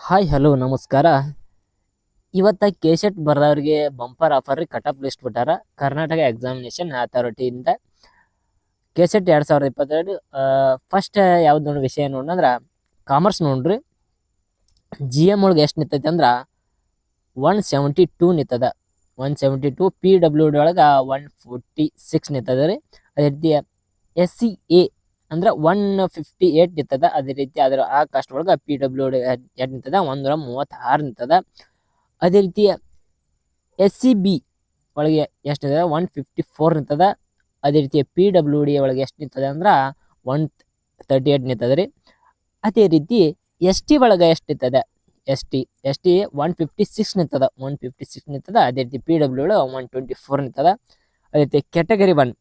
Hi hello ನಮಸ್ಕಾರ. ಇವತ್ತ KSET ಬರ್ದವ್ರಿಗೆ bumper offer cut-off list ಬಿಟ್ಟಾರ ಕರ್ನಾಟಕ ಎಕ್ಸಾಮಿನೇಷನ್ ಅಥಾರಿಟಿಯಿಂದ. ಕೆಸೆಟ್ 2022 ಫಸ್ಟ್ ಯಾವ್ದು ನೋಡಿ ವಿಷಯ ನೋಡ್ರಿ ಅಂದ್ರ ಕಾಮರ್ಸ್ ನೋಡ್ರಿ. GM ಒಳಗೆ ಎಷ್ಟು ನಿಂತೈತಿ ಅಂದ್ರ 172 ನಿಂತದ. 172. PWD ಒಳಗ 146 ನಿಂತದ ರೀ. ಅದೇ ರೀತಿ SCA ಅಂದ್ರ 158 ನಿಂತದ. ಅದೇ ರೀತಿ ಅದರ ಆ ಕಾಸ್ಟ್ ಒಳಗ PWD ಎಷ್ಟು ನಿಂತದ 136 ನಿಂತದ. ಅದೇ ರೀತಿ SCB ಒಳಗೆ ಎಷ್ಟು ನಿಂತದ 154 ನಿಂತದ. ಅದೇ ರೀತಿ PWD ಒಳಗೆ ಎಷ್ಟು ನಿಂತದ ಅಂದ್ರ 138 ನಿಂತದ ರೀ. ಅದೇ ರೀತಿ ST ಒಳಗ ಎಷ್ಟು ನಿಂತದ ST 156 ನಿಂತದ. 156 ನಿಂತದ. ಅದೇ ರೀತಿ PWD 124 ನಿಂತದ. ಅದೇ ರೀತಿ ಕ್ಯಾಟಗರಿ 1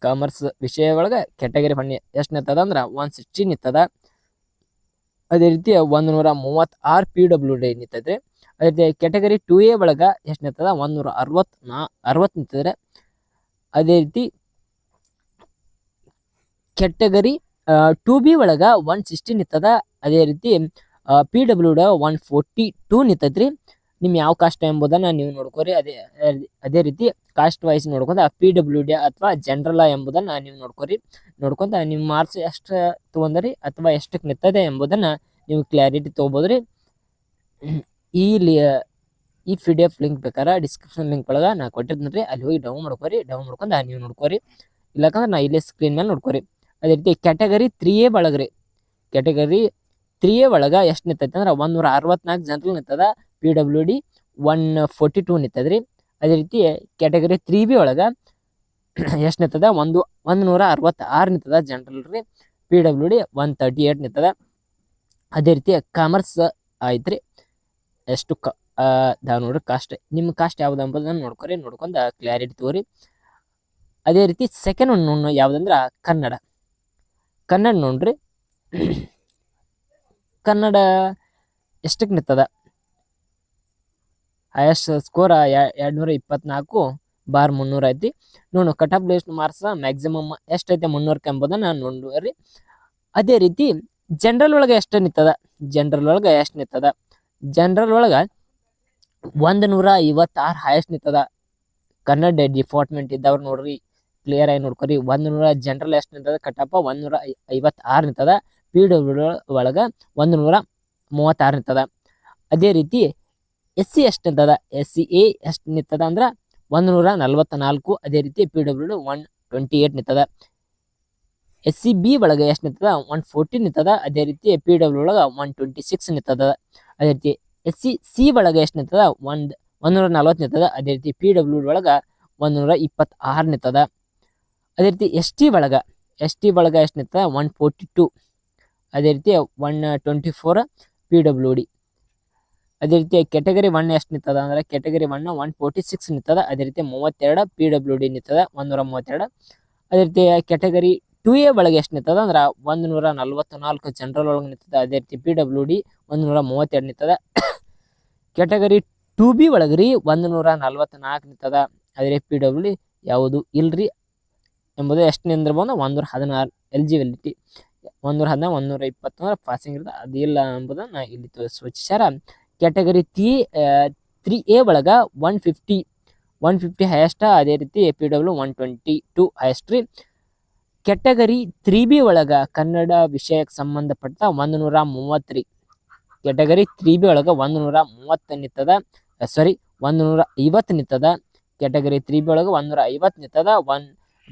ಕಾಮರ್ಸ್ ವಿಷಯ ಒಳಗ ಕ್ಯಾಟಗರಿ 1 ಎಷ್ಟು ನಿಂತದ ಅಂದ್ರ 160 ನಿಂತದ. ಅದೇ ರೀತಿ 136 PWD ನಿಂತದ್ರಿ. ಅದೇ ರೀತಿ ಕ್ಯಾಟಗರಿ 2A ಒಳಗ ಎಷ್ಟು ನಿಂತದ 160 ನಿಂತದ್ರಿ. ಅದೇ ರೀತಿ ಕ್ಯಾಟಗರಿ 2B ಒಳಗ 160 ನಿಂತದ. ಅದೇ ರೀತಿ PWD 142 ನಿಂತದ್ರಿ. ನಿಮ್ ಯಾವ ಕಾಸ್ಟ್ ಎಂಬುದನ್ನ ನೀವು ನೋಡ್ಕೋರಿ. ಅದೇ ರೀತಿ ಕಾಸ್ಟ್ ವೈಸ್ ನೋಡ್ಕೊಂಡ PWD ಅಥವಾ ಜನರಲ್ ಎಂಬುದನ್ನ ನೀವು ನೋಡ್ಕೊಂತ ನಿಮ್ಮ ಮಾರ್ಕ್ಸ್ ಎಷ್ಟು ತಗೊಂಡ್ರಿ ಅಥವಾ ಎಷ್ಟಕ್ಕೆ ನಿಂತದೆ ಎಂಬುದನ್ನ ನೀವು ಕ್ಲಾರಿಟಿ ತಗೋಬೋದ್ರಿ. ಈ PDF ಲಿಂಕ್ ಬೇಕಾದ್ರೆ ಡಿಸ್ಕ್ರಿಪ್ಷನ್ ಲಿಂಕ್ ಒಳಗ ನಾ ಕೊಟ್ಟಿರ್ತೀನಿ, ಅಲ್ಲಿ ಹೋಗಿ ಡೌನ್ ಮಾಡ್ಕೊಂಡ ನೀವು ನೋಡ್ಕೋರಿ. ಇಲ್ಲಕಂದ್ರೆ ನಾ ಇಲ್ಲೇ ಸ್ಕ್ರೀನ್ ಮೇಲೆ ನೋಡ್ಕೋರಿ. ಅದೇ ರೀತಿ ಕ್ಯಾಟಗರಿ 3A ಒಳಗ್ರಿ. ಕ್ಯಾಟಗರಿ 3A ಒಳಗ ಎಷ್ಟು ನಿಂತೈತೆ ಅಂದ್ರೆ 164 ಜನರಲ್ ನಿಂತದ. PWD 142 ನಿಂತದ್ರಿ. ಅದೇ ರೀತಿ ಕ್ಯಾಟಗರಿ 3B ಒಳಗ ಎಷ್ಟು ನಿಂತದ 166 ನಿಂತದ ಜನರಲ್ ರೀ. PWD 138 ನಿಂತದ. ಅದೇ ರೀತಿ ಕಾಮರ್ಸ್ ಐತ್ರಿ. ಎಷ್ಟು ನೋಡ್ರಿ ಕಾಸ್ಟ್, ನಿಮ್ಮ ಕಾಸ್ಟ್ ಯಾವ್ದು ಎಂಬುದನ್ನ ನೋಡ್ಕೊಂಡ ಕ್ಲಾರಿಟಿ ತಗೋರಿ. ಅದೇ ರೀತಿ ಸೆಕೆಂಡ್ ಒನ್ ಯಾವ್ದಂದ್ರ ಕನ್ನಡ ನೋಡ್ರಿ. ಕನ್ನಡ ಎಷ್ಟಕ್ಕೆ ನಿಂತದ ಹೈಯೆಸ್ಟ್ ಸ್ಕೋರ್ 224/300 ಐತಿ. ನೋಡು ಕಟಪ್ ಲಿಸ್ಟ್ ಮಾರ್ಕ್ಸ್ ಮ್ಯಾಕ್ಸಿಮಮ್ ಎಷ್ಟೈತೆ 300 ಎಂಬುದನ್ನ ನೋಡ್ರಿ. ಅದೇ ರೀತಿ ಜನರಲ್ ಒಳಗ ಎಷ್ಟು ನಿಂತದ ಜನರಲ್ ಒಳಗ 156 ಹೈಯೆಸ್ಟ್ ನಿಂತದ. ಕನ್ನಡ ಡಿಪಾರ್ಟ್ಮೆಂಟ್ ಇದ್ದವ್ರು ನೋಡ್ರಿ, ಕ್ಲಿಯರ್ ಆಗಿ ನೋಡ್ಕೊರಿ. 100 ಜನರಲ್ ಎಷ್ಟು ನಿಂತದ ಕಟಪ್ 156 ನಿಂತದ. PWD ಒಳಗ 136 ನಿಂತದ. ಅದೇ ರೀತಿ SC ಎಷ್ಟು ನಿಂತದ SCA ಎಷ್ಟು ನಿಂತದ ಅಂದ್ರ 144. ಅದೇ ರೀತಿ PWD 128 ನಿಂತದ. SCB ಒಳಗ ಎಷ್ಟು ನಿಂತದ 140 ನಿಂತದ. ಅದೇ ರೀತಿ PWD ಒಳಗ 126 ನಿಂತದ. ಅದೇ ರೀತಿ SCC ಒಳಗ ಎಷ್ಟು ನಿಂತದ 140 ನಿಂತದ. ಅದೇ ರೀತಿ PWD ಒಳಗ 126 ನಿಂತದ. ಅದೇ ರೀತಿ ST ಒಳಗ ಎಷ್ಟು ನಿಂತದ 142. ಅದೇ ರೀತಿ 124 PWD. ಅದೇ ರೀತಿ ಕ್ಯಾಟಗರಿ 1 ಎಷ್ಟು ನಿಂತದ ಅಂದ್ರೆ ಕ್ಯಾಟಗರಿ 1 146 ನಿಂತದ. ಅದೇ ರೀತಿ 32 PWD ನಿಂತದ 132. ಅದೇ ರೀತಿ ಕ್ಯಾಟಗರಿ 2A ಒಳಗೆ ಎಷ್ಟು ನಿಂತದ ಅಂದ್ರ 144 ಜನರಲ್ ಒಳಗೆ ನಿಂತದ. ಅದೇ ರೀತಿ PWD 132 ನಿಂತದ. Category 2B ಒಳಗ್ರಿ 144 ನಿಂತದ. ಅದೇ PWD ಯಾವುದು ಇಲ್ರಿ ಎಂಬುದು ಎಷ್ಟು ನಿಂದಿರ್ಬೋದು 116 ಎಲಿಜಿಬಿಲಿಟಿ 116 120 ಪಾಸಿಂಗ್ ಇರ್ತದೆ. ಅದಿಲ್ಲ ಎಂಬುದನ್ನ ಇಲ್ಲಿ ಸೂಚಿಸ್ಯಾರ. ಕ್ಯಾಟಗರಿ 3A ಒಳಗ 150 ಹೈಯೆಸ್ಟ್. ಅದೇ ರೀತಿ PWD 122 ಹೈಯೆಸ್ಟ್ ರೀ. ಕ್ಯಾಟಗರಿ 3B ಒಳಗ ಕನ್ನಡ ವಿಷಯಕ್ಕೆ ಸಂಬಂಧಪಟ್ಟ 130 ರೀ. ಕ್ಯಾಟಗರಿ 3B ಒಳಗ 130 ನಿಂತದ. 150 ನಿಂತದ. ಕ್ಯಾಟಗರಿ 3B ಒಳಗ 150 ನಿಂತದ.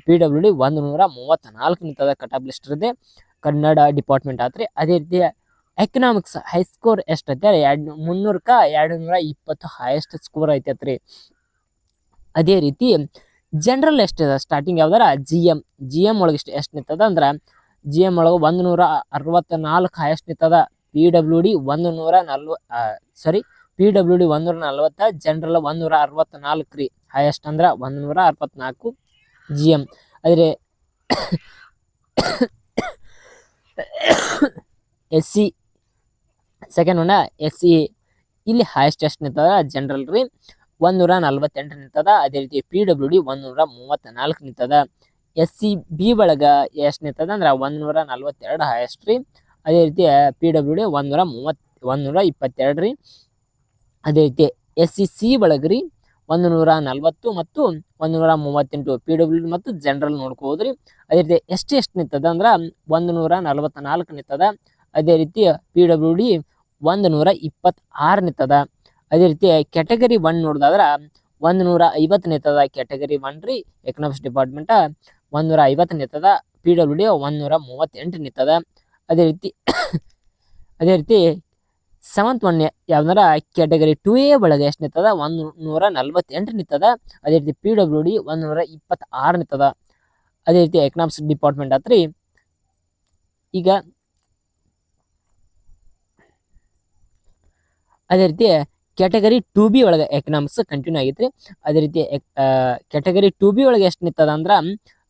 PWD 134 ನಿಂತದ. ಕಟಪ್ ಲಿಸ್ಟ್ ಇದೆ ಕನ್ನಡ ಡಿಪಾರ್ಟ್ಮೆಂಟ್ ಆತ್ರಿ. ಅದೇ ರೀತಿ ಎಕನಾಮಿಕ್ಸ್ ಹೈ ಸ್ಕೋರ್ ಎಷ್ಟೈತೆ 300ಕ್ಕ 220 ಹೈಯೆಸ್ಟ್ ಸ್ಕೋರ್ ಐತೈತ್ರಿ. ಅದೇ ರೀತಿ ಜನರಲ್ ಎಷ್ಟಿದ ಸ್ಟಾರ್ಟಿಂಗ್ ಯಾವ್ದಾರ GM ಒಳಗೆ ಎಷ್ಟು ನಿಂತದ ಅಂದ್ರ GM ಒಳಗೆ 164 ಹೈಯೆಸ್ಟ್ ನಿಂತದ. PWD 140 ಜನರಲ್ 164 ರೀ. ಹೈಯೆಸ್ಟ್ ಅಂದ್ರ 164 GM. ಆದ್ರೆ SC ಸೆಕೆಂಡ್ ಒನ್ SCA ಇಲ್ಲಿ ಹೈಯೆಸ್ಟ್ ಎಷ್ಟು ನಿಂತದ ಜನರಲ್ ರೀ 148 ನಿಂತದ. ಅದೇ ರೀತಿ PWD 134 ನಿಂತದ. SCB ಒಳಗ ಎಷ್ಟು ನಿಂತದ ಅಂದ್ರ 142 ಹೈಯೆಸ್ಟ್ ರೀ. ಅದೇ ರೀತಿ PWD 122 ರೀ. ಅದೇ ರೀತಿ SC ಒಳಗ್ರಿ 140 ಮತ್ತು 138 PWD ಮತ್ತು ಜನರಲ್ ನೋಡ್ಕೋದ್ರಿ. ಅದೇ ರೀತಿ ಎಷ್ಟು ನಿಂತದ ಅಂದ್ರ 144 ನಿಂತದ. ಅದೇ ರೀತಿ PWD 126 ನಿಂತದ. ಅದೇ ರೀತಿ ಕ್ಯಾಟಗರಿ 1 ನೋಡಿದಾದ್ರ 150 ನಿಂತದ. ಕ್ಯಾಟಗರಿ 1 ರೀ ಎಕನಾಮಿಕ್ಸ್ ಡಿಪಾರ್ಟ್ಮೆಂಟ್ 150 ನಿಂತದ. PWD 138 ನಿಂತದ. ಅದೇ ರೀತಿ 7th ಒನ್ ಯಾವ್ದಾರ ಕ್ಯಾಟಗರಿ 2A ಒಳಗೆ ಎಷ್ಟು ನಿಂತದ 148 ನಿಂತದ. ಅದೇ ರೀತಿ PWD 126 ನಿಂತದ. ಅದೇ ರೀತಿ ಎಕನಾಮಿಕ್ಸ್ ಡಿಪಾರ್ಟ್ಮೆಂಟ್ ಆತ್ರಿ. ಈಗ ಅದೇ ರೀತಿ ಕ್ಯಾಟಗರಿ 2B ಒಳಗೆ ಎಕನಾಮಿಕ್ಸ್ ಕಂಟಿನ್ಯೂ ಆಗೈತ್ರಿ. ಅದೇ ರೀತಿ ಕ್ಯಾಟಗರಿ 2B ಒಳಗೆ ಎಷ್ಟು ನಿಂತದ ಅಂದ್ರ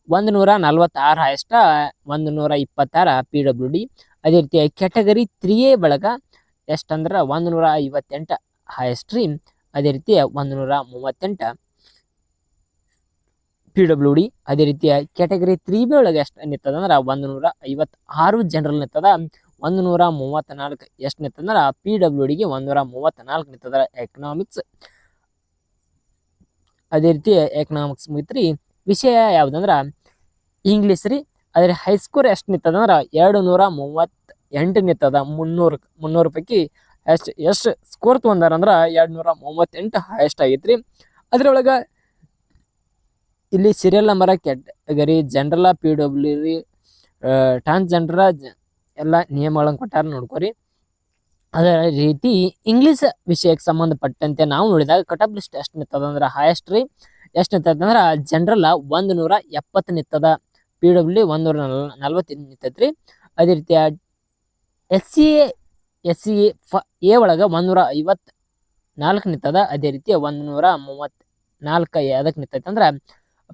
146 ಹೈಯೆಸ್ಟ್, 126 PWD. ಅದೇ ರೀತಿ ಕ್ಯಾಟಗರಿ 3A ಒಳಗ ಎಷ್ಟಂದ್ರ 158 ಹೈಯೆಸ್ಟ್ ರೀ. ಅದೇ ರೀತಿ 138 PWD. ಅದೇ ರೀತಿ ಕ್ಯಾಟಗರಿ 3B ಒಳಗೆ ಎಷ್ಟು ನಿಂತದ ಅಂದ್ರ 156 ಜನರಲ್ ನಿಂತದ. 134 ಎಷ್ಟು ನಿಂತಂದ್ರ PWDಗೆ 134 ನಿಂತದ ಎಕನಾಮಿಕ್ಸ್. ಅದೇ ರೀತಿ ಎಕನಾಮಿಕ್ಸ್ ಮುಗಿತ್ರಿ. ವಿಷಯ ಯಾವ್ದಂದ್ರ ಇಂಗ್ಲಿಷ್ ರೀ. ಅದ್ರ ಹೈಸ್ಕೋರ್ ಎಷ್ಟು ನಿಂತದಂದ್ರ 238 ನಿಂತದ. 300 ಪೈಕಿ ಎಷ್ಟು ಸ್ಕೋರ್ ತಗೊಂಡಾರ ಅಂದ್ರ 238 ಹೈಯೆಸ್ಟ್ ಆಗೈತ್ರಿ. ಅದ್ರೊಳಗ ಇಲ್ಲಿ serial number category general PWD transgender ಎಲ್ಲ ನಿಯಮಗಳನ್ನು ಕೊಟ್ಟಾರ ನೋಡ್ಕೋರಿ. ಅದೇ ರೀತಿ ಇಂಗ್ಲಿಷ್ ವಿಷಯಕ್ಕೆ ಸಂಬಂಧಪಟ್ಟಂತೆ ನಾವು ನೋಡಿದಾಗ ಕಟ್ ಆಫ್ ಲಿಸ್ಟ್ ಎಷ್ಟು ನಿಂತದ ಅಂದ್ರ ಹೈಯೆಸ್ಟ್ ರೀ. ಎಷ್ಟು ನಿಂತದ ಅಂದ್ರ ಜನರಲ್ 170 ನಿಂತದ. PWD 140 ನಿಂತೈತ್ರಿ. ಅದೇ ರೀತಿ SCA ಒಳಗ 154 ನಿಂತದ. ಅದೇ ರೀತಿ 134 ಅದಕ್ಕೆ ನಿಂತೈತೆ ಅಂದ್ರ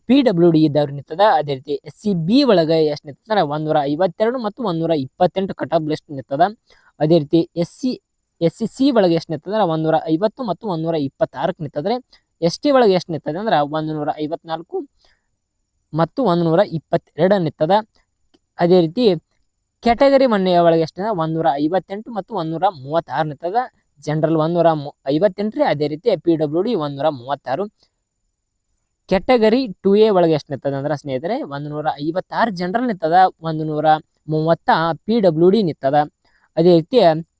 PWD ಇದ್ದವ್ರು ನಿಂತದ. ಅದೇ ರೀತಿ SCB ಒಳಗ ಎಷ್ಟು ನಿಂತಂದ್ರ 152 ಮತ್ತು 128 ಕಟ್ ಆಫ್ ಲಿಸ್ಟ್ ನಿಂತದ. ಅದೇ ರೀತಿ SCC ಒಳಗೆ ಎಷ್ಟು ನಿಂತಂದ್ರ 150 ಮತ್ತು 126 ನಿಂತದ್ರಿ. ST ಒಳಗೆ ಎಷ್ಟು ನಿಂತದ ಅಂದ್ರ 154 ಮತ್ತು 122 ನಿಂತದ. ಅದೇ ರೀತಿ ಕ್ಯಾಟಗರಿ 1 ಒಳಗೆ ಎಷ್ಟು 158 ಮತ್ತು 136 ನಿಂತದ. ಜನರಲ್ 158 ರೀ. ಅದೇ ರೀತಿ PWD 136. ಕ್ಯಾಟಗರಿ 2A ಒಳಗೆ ಎಷ್ಟು ನಿಂತದ ಅಂದ್ರ ಸ್ನೇಹಿತರೆ 156 ಜನರಲ್ ನಿಂತದ. 130 PWD ನಿಂತದ. ಅದೇ ರೀತಿ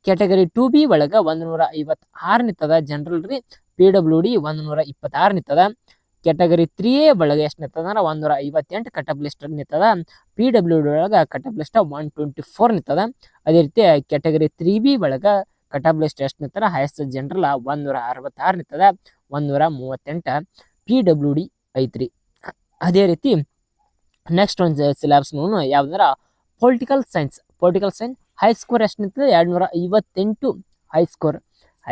ಕ್ಯಾಟಗರಿ 2B ಒಳಗ 156 ನಿಂತದ ಜನರಲ್ ರೀ. PWD 126 ನಿಂತದ. ಕ್ಯಾಟಗರಿ 3A ಒಳಗೆ ಎಷ್ಟು ನಿಂತದ ಅಂದ್ರ 158 ಕಟ್ ಆಫ್ ಲಿಸ್ಟ್ ನಿಂತದ. PWD ಒಳಗ ಕಟ್ ಆಫ್ ಲಿಸ್ಟ್ 124 ನಿಂತದ. ಅದೇ ರೀತಿ ಕ್ಯಾಟಗರಿ 3B ಒಳಗ ಕಟ್ ಆಫ್ ಲಿಸ್ಟ್ ಎಷ್ಟು ನಿಂತದ ಹೈಯೆಸ್ಟ್ ಜನರಲ್ 166 ನಿಂತದ. 138 PWD ಐತ್ರಿ. ಅದೇ ರೀತಿ ನೆಕ್ಸ್ಟ್ ಒಂದು ಸಿಲೆಬಸ್ ಯಾವ್ದಾರ ಪೊಲಿಟಿಕಲ್ ಸೈನ್ಸ್ ಹೈ ಸ್ಕೋರ್ ಎಷ್ಟು ನಿಂತದ 258 ಹೈ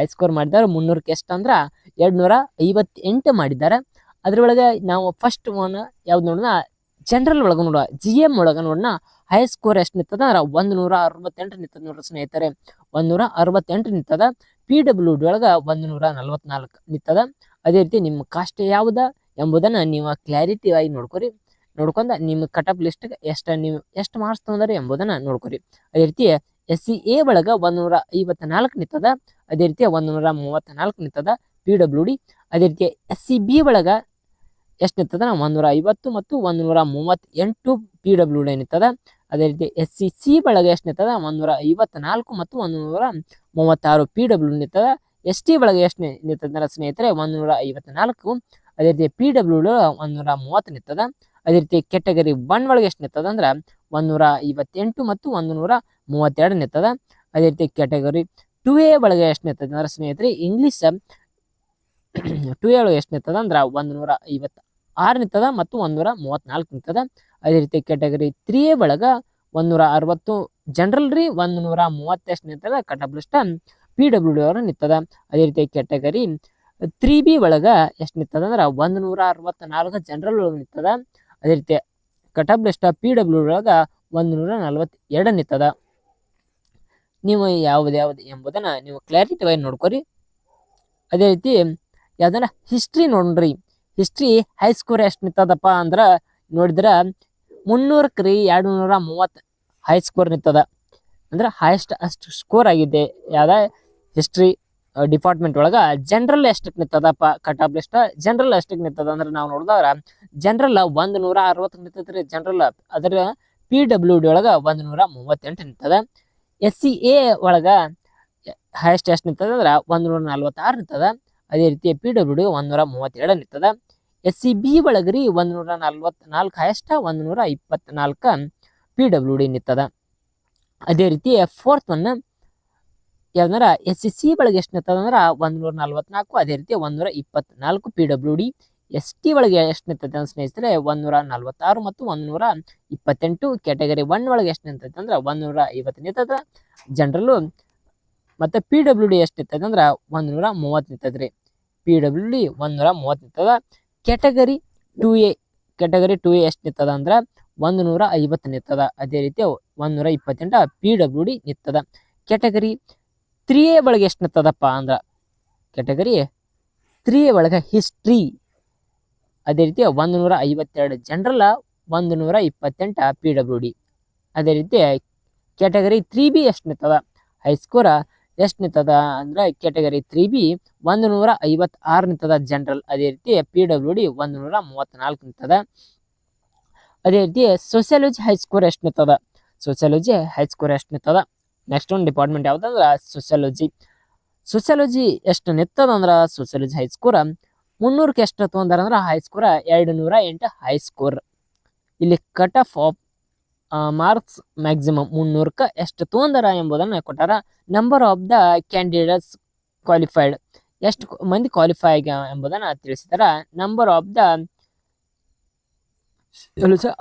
ಸ್ಕೋರ್ ಮಾಡಿದಾರೆ. 300ಕ್ಕೆ ಎಷ್ಟು ಅಂದ್ರ 258 ಮಾಡಿದ್ದಾರೆ. ಅದ್ರೊಳಗೆ ನಾವು ಫಸ್ಟ್ ಒನ್ ಯಾವ್ದು ನೋಡೋಣ ಜನರಲ್ ಒಳಗ ನೋಡುವ GM ಒಳಗ ನೋಡೋಣ. ಹೈ ಸ್ಕೋರ್ ಎಷ್ಟು ನಿಂತದ ಅಂದ್ರ 168 ನಿಂತದ ನೋಡ್ರಿ ಸ್ನೇಹಿತರೆ. 168 ನಿಂತದ. PWD ಒಳಗ 144 ನಿಂತದ. ಅದೇ ರೀತಿ ನಿಮ್ಮ ಕಾಸ್ಟ್ ಯಾವ್ದ ಎಂಬುದನ್ನ ನೀವು ಕ್ಲಾರಿಟಿ ಆಗಿ ನೋಡ್ಕೊಂಡ ನಿಮ್ಮ ಕಟ್ ಆಫ್ ಲಿಸ್ಟ್ ನೀವು ಎಷ್ಟು ಮಾರ್ಕ್ಸ್ ತಗೊಂಡ್ರಿ ಎಂಬುದನ್ನ ನೋಡ್ಕೊರಿ. ಅದೇ ರೀತಿ SCA ಒಳಗ 154 ನಿಂತದ. ಅದೇ ರೀತಿ 134 ನಿಂತದ PWD. ಅದೇ ರೀತಿ SCB ಒಳಗ ಎಷ್ಟು ನಿಂತದ 150 ಮತ್ತು 138 PWD ನಿಂತದ. ಅದೇ ರೀತಿ SCC ಒಳಗ ಎಷ್ಟು ನಿಂತದ 154 ಮತ್ತು 136 PWD ನಿಂತದ. ST ಒಳಗೆ ಎಷ್ಟು ನಿಂತದ ಸ್ನೇಹಿತರೆ 154. ಅದೇ ರೀತಿ PWD 130 ನಿಂತದ. ಅದೇ ರೀತಿ ಕ್ಯಾಟಗರಿ 1 ಒಳಗೆ ಎಷ್ಟು ನಿಂತದ ಅಂದ್ರ 158 ಮತ್ತು 132 ನಿಂತದ. ಅದೇ ರೀತಿ ಕ್ಯಾಟಗರಿ 2A ಒಳಗೆ ಎಷ್ಟು ನಿಂತದ ಅಂದ್ರೆ ಸ್ನೇಹಿತರೆ ಇಂಗ್ಲಿಷ್ 2A ಒಳಗೆ ಎಷ್ಟು ನಿಂತದ ಅಂದ್ರ 156 ನಿಂತದ ಮತ್ತು 134 ನಿಂತದ. ಅದೇ ರೀತಿ ಕ್ಯಾಟಗರಿ 3A ಒಳಗ 160 ಜನರಲ್ ರೀ. 130 ಎಷ್ಟು ನಿಂತದ ಕಟ್ ಆಫ್ ಲಿಸ್ಟ್ PWD ಅವರು ನಿಂತದ. ಅದೇ ರೀತಿ ಕ್ಯಾಟಗರಿ 3B ಒಳಗ ಎಷ್ಟು ನಿಂತದ ಅಂದ್ರ 164 ಜನರಲ್ ಒಳಗೆ ನಿಂತದ. ಅದೇ ರೀತಿ ಕಟ್ ಆಫ್ ಲಿಸ್ಟ್ PWD ಒಳಗ 142 ನಿಂತದ. ನೀವು ಯಾವ್ದು ಎಂಬುದನ್ನ ನೀವು ಕ್ಲಾರಿಟಿ ಆಗಿ ನೋಡ್ಕೊರಿ. ಅದೇ ರೀತಿ ಯಾವ್ದನ್ನ ಹಿಸ್ಟ್ರಿ ನೋಡ್ರಿ. ಹಿಸ್ಟ್ರಿ ಹೈ ಸ್ಕೋರ್ ಎಷ್ಟು ನಿಂತದಪ್ಪ ಅಂದ್ರ ನೋಡಿದ್ರ 300 ರೀ 230 ಹೈ ಸ್ಕೋರ್ ನಿಂತದ. ಅಂದ್ರೆ ಹೈಯೆಸ್ಟ್ ಅಷ್ಟು ಸ್ಕೋರ್ ಆಗಿದೆ ಯಾವ್ದ ಹಿಸ್ಟ್ರಿ ಡಿಪಾರ್ಟ್ಮೆಂಟ್ ಒಳಗ. ಜನರಲ್ ಎಷ್ಟಕ್ಕೆ ನಿಂತದಪ್ಪ ಕಟ್ ಆಫ್ ಲಿಸ್ಟ್? ಜನರಲ್ ಎಷ್ಟಕ್ಕೆ ನಿಂತದ ಅಂದ್ರೆ ನಾವು ನೋಡಿದ್ರ ಜನರಲ್ 160 ನಿಂತದ್ರಿ ಜನರಲ್. ಅದರ PWD ಒಳಗ 138 ನಿಂತದ. SCA ಒಳಗ ಹೈಯೆಸ್ಟ್ ಎಷ್ಟು ನಿಂತದ ಅಂದ್ರ 146 ನಿಂತದ. ಅದೇ ರೀತಿ PWD 137 ನಿಂತದ. SCB ಒಳಗ್ರಿ 144 highest, 124 PWD ನಿಂತದ. ಅದೇ ರೀತಿ ಫೋರ್ತ್ ಒನ್ ಯಾವ್ದಾರ SCC ಒಳಗೆ ಎಷ್ಟು ನಿಂತದ ಅಂದ್ರ 144. ಅದೇ ರೀತಿ 124 PWD. ST ಒಳಗೆ ಎಷ್ಟು ನಿಂತೈತೆ ಅಂತ ಸ್ನೇಹಿತರೆ 146 ಮತ್ತು 128. ಕ್ಯಾಟಗರಿ 1 ಒಳಗೆ ಎಷ್ಟು ನಿಂತೈತೆ ಅಂದ್ರೆ 150 ನಿಂತದ ಜನರಲ್. ಮತ್ತೆ PWD ಎಷ್ಟು ನಿಂತೈತೆ ಅಂದ್ರ 130 ನಿಂತದ್ರಿ. PWD 130 ನಿಂತದ. ಕ್ಯಾಟಗರಿ 2A ಎಷ್ಟು ನಿಂತದ ಅಂದ್ರ 150 ನಿಂತದ. ಅದೇ ರೀತಿ 128 PWD ನಿಂತದ. ಕ್ಯಾಟಗರಿ 3A ಒಳಗೆ ಎಷ್ಟು ನಿಂತದಪ್ಪ ಅಂದ್ರ ಕ್ಯಾಟಗರಿ 3A ಒಳಗೆ ಹಿಸ್ಟ್ರಿ ಅದೇ ರೀತಿ 152 ಜನರಲ್, 128 PWD. ಅದೇ ರೀತಿ ಕ್ಯಾಟಗರಿ 3B ಎಷ್ಟು ನಿಂತದ ಹೈಸ್ಕೋರ್ ಎಷ್ಟು ನಿಂತದ ಅಂದ್ರೆ ಕ್ಯಾಟಗರಿ 3B 156 ನಿಂತದ ಜನರಲ್. ಅದೇ ರೀತಿ PWD 134 ನಿಂತದ. ಅದೇ ರೀತಿ ಸೋಸಿಯಾಲಜಿ ಹೈಸ್ಕೋರ್ ಎಷ್ಟು ನಿಂತದ? ಸೋಸಿಯಾಲಜಿ ಹೈಸ್ಕೋರ್ ಎಷ್ಟು ನಿಂತದ? ನೆಕ್ಸ್ಟ್ ಒಂದು ಡಿಪಾರ್ಟ್ಮೆಂಟ್ ಯಾವ್ದಂದ್ರ ಸೋಸಿಯಾಲಜಿ ಎಷ್ಟು ನಿಂತದ ಅಂದ್ರ ಸೋಸಿಯಾಲಜಿ ಹೈಸ್ಕೋರ್ 300ಕ್ಕೆ ಎಷ್ಟು ತೊಗೊಂಡಾರ ಅಂದ್ರ ಹೈಸ್ಕೋರ್ 208 ಹೈಸ್ಕೋರ್. ಇಲ್ಲಿ ಕಟ್ ಆಫ್ ಮಾರ್ಕ್ಸ್ ಮ್ಯಾಕ್ಸಿಮಮ್ 300ಕ್ಕೆ ಎಷ್ಟು ತೊಗೊಂಡಾರ ಎಂಬುದನ್ನು ಕೊಟ್ಟಾರ. Number of the candidates qualified ಎಷ್ಟು ಮಂದಿ ಕ್ವಾಲಿಫೈ ಎಂಬುದನ್ನ ತಿಳಿಸಿದಾರ. ನಂಬರ್ ಆಫ್ ದ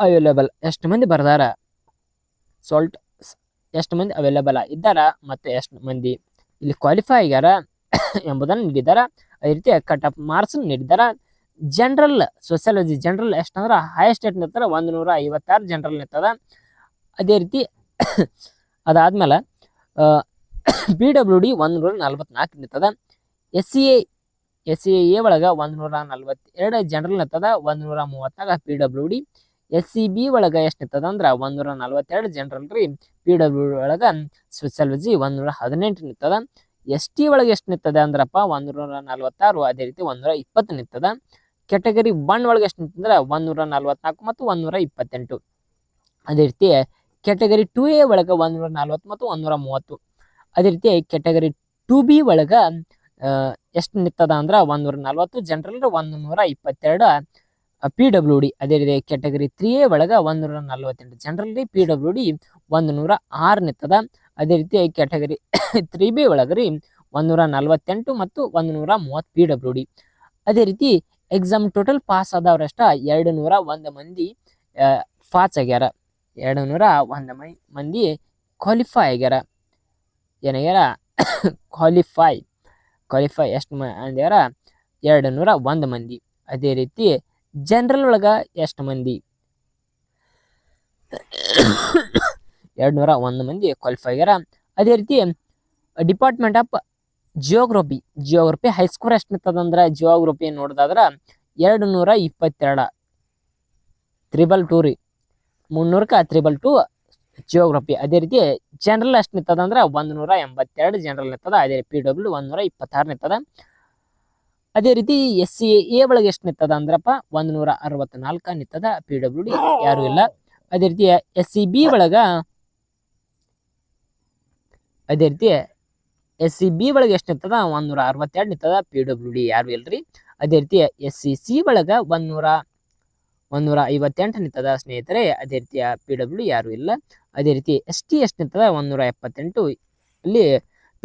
ಅವೈಲೇಬಲ್ ಎಷ್ಟು ಮಂದಿ ಬರ್ದಾರ, ಸಾಲ್ಟ್ ಎಷ್ಟು ಮಂದಿ ಅವೈಲೇಬಲ್ ಇದ್ದಾರ, ಮತ್ತೆ ಎಷ್ಟು ಮಂದಿ ಇಲ್ಲಿ ಕ್ವಾಲಿಫೈ ಆಗ್ಯಾರ ಎಂಬುದನ್ನು ನೀಡಿದಾರ. ಅದೇ ರೀತಿ ಕಟ್ ಆಫ್ ಮಾರ್ಕ್ಸ್ ನೀಡಿದಾರ. ಜನರಲ್ ಸೋಸಿಯಾಲಜಿ ಜನರಲ್ ಎಷ್ಟಂದ್ರ ಹೈಯೆಸ್ಟ್ ಎಷ್ಟು ನಿಂತಾರ 156 ಜನರಲ್ ನಿಂತದ. ಅದೇ ರೀತಿ ಅದಾದ್ಮೇಲೆ PWD 144 ನಿಂತದ. SCA ಒಳಗ 142 ಜನರಲ್ ನಿಂತದ, 134 PWD. SCB ಒಳಗ ಎಷ್ಟು ನಿಂತದ ಅಂದ್ರ 142 ಜನರಲ್ ರೀ. PWD ಒಳಗ ಸೋಸಿಯಾಲಜಿ 118 ನಿಂತದ. ST ಒಳಗೆ ಎಷ್ಟು ನಿಂತದ ಅಂದ್ರಪ್ಪ 146. ಅದೇ ರೀತಿ 120 ನಿಂತದ. ಕ್ಯಾಟಗರಿ 1 ಒಳಗೆ ಎಷ್ಟು ನಿಂತಂದ್ರ 144 ಮತ್ತು 128. ಅದೇ ರೀತಿ ಕ್ಯಾಟಗರಿ 2A ಒಳಗ 140 ಮತ್ತು 130. ಅದೇ ರೀತಿ ಕ್ಯಾಟಗರಿ 2B ಒಳಗ ಎಷ್ಟು ನಿಂತದ ಅಂದ್ರ 140 ಜನರಲ್, 122 PWD. ಅದೇ ರೀತಿ ಕ್ಯಾಟಗರಿ 3A ಒಳಗ 148 ಜನರಲ್ ರೀ. PWD 106 ನಿಂತದ. ಅದೇ ರೀತಿ ಕ್ಯಾಟಗರಿ 3B ಒಳಗ್ರಿ 148 ಮತ್ತು 130 PWD. ಅದೇ ರೀತಿ ಎಕ್ಸಾಮ್ ಟೋಟಲ್ ಪಾಸ್ ಆದವ್ರಷ್ಟ 201 ಮಂದಿ ಪಾಸ್ ಆಗ್ಯಾರ. 201 ಮಂದಿ ಕ್ವಾಲಿಫೈ ಆಗ್ಯಾರ. ಏನಾಗ್ಯಾರ ಕ್ವಾಲಿಫೈ ಎಷ್ಟು ಅಂದ್ಯಾರ 201 ಮಂದಿ. ಅದೇ ರೀತಿ ಜನರಲ್ ಒಳಗ ಎಷ್ಟು ಮಂದಿ 201 ಮಂದಿ ಕ್ವಾಲಿಫೈ ಆಗ್ಯಾರ. ಅದೇ ರೀತಿ ಡಿಪಾರ್ಟ್ಮೆಂಟ್ ಆಫ್ ಜಿಯೋಗ್ರಫಿ ಹೈಸ್ಕೋರ್ ಎಷ್ಟು ನಿಂತದ ಅಂದ್ರ ಜಿಯೋಗ್ರಫಿ ನೋಡೋದಾದ್ರ 222 322 ರೀ. 300ಕ್ಕೆ 322 ಜಿಯೋಗ್ರಫಿ. ಅದೇ ರೀತಿ ಜನರಲ್ ಎಷ್ಟು ನಿಂತದ ಅಂದ್ರ 182 ಜನರಲ್ ನಿಂತದ. ಅದೇ PWD 126 ನಿಂತದ. ಅದೇ ರೀತಿ SCA ಒಳಗೆ ಎಷ್ಟು ನಿಂತದ ಅಂದ್ರಪ್ಪ 164 ನಿಂತದ. PWD ಯಾರು ಇಲ್ಲ. ಅದೇ ರೀತಿ SCB ಒಳಗ ಎಷ್ಟು ನಿಂತದ 162 ನಿಂತದ. PWD ಯಾರು ಇಲ್ರಿ. ಅದೇ ರೀತಿ SCC ಒಳಗ 158 ನಿಂತದ ಸ್ನೇಹಿತರೆ. ಅದೇ ರೀತಿ PWD ಯಾರು ಇಲ್ಲ. ಅದೇ ರೀತಿ ST ಎಷ್ಟು ನಿಂತದ 178. ಅಲ್ಲಿ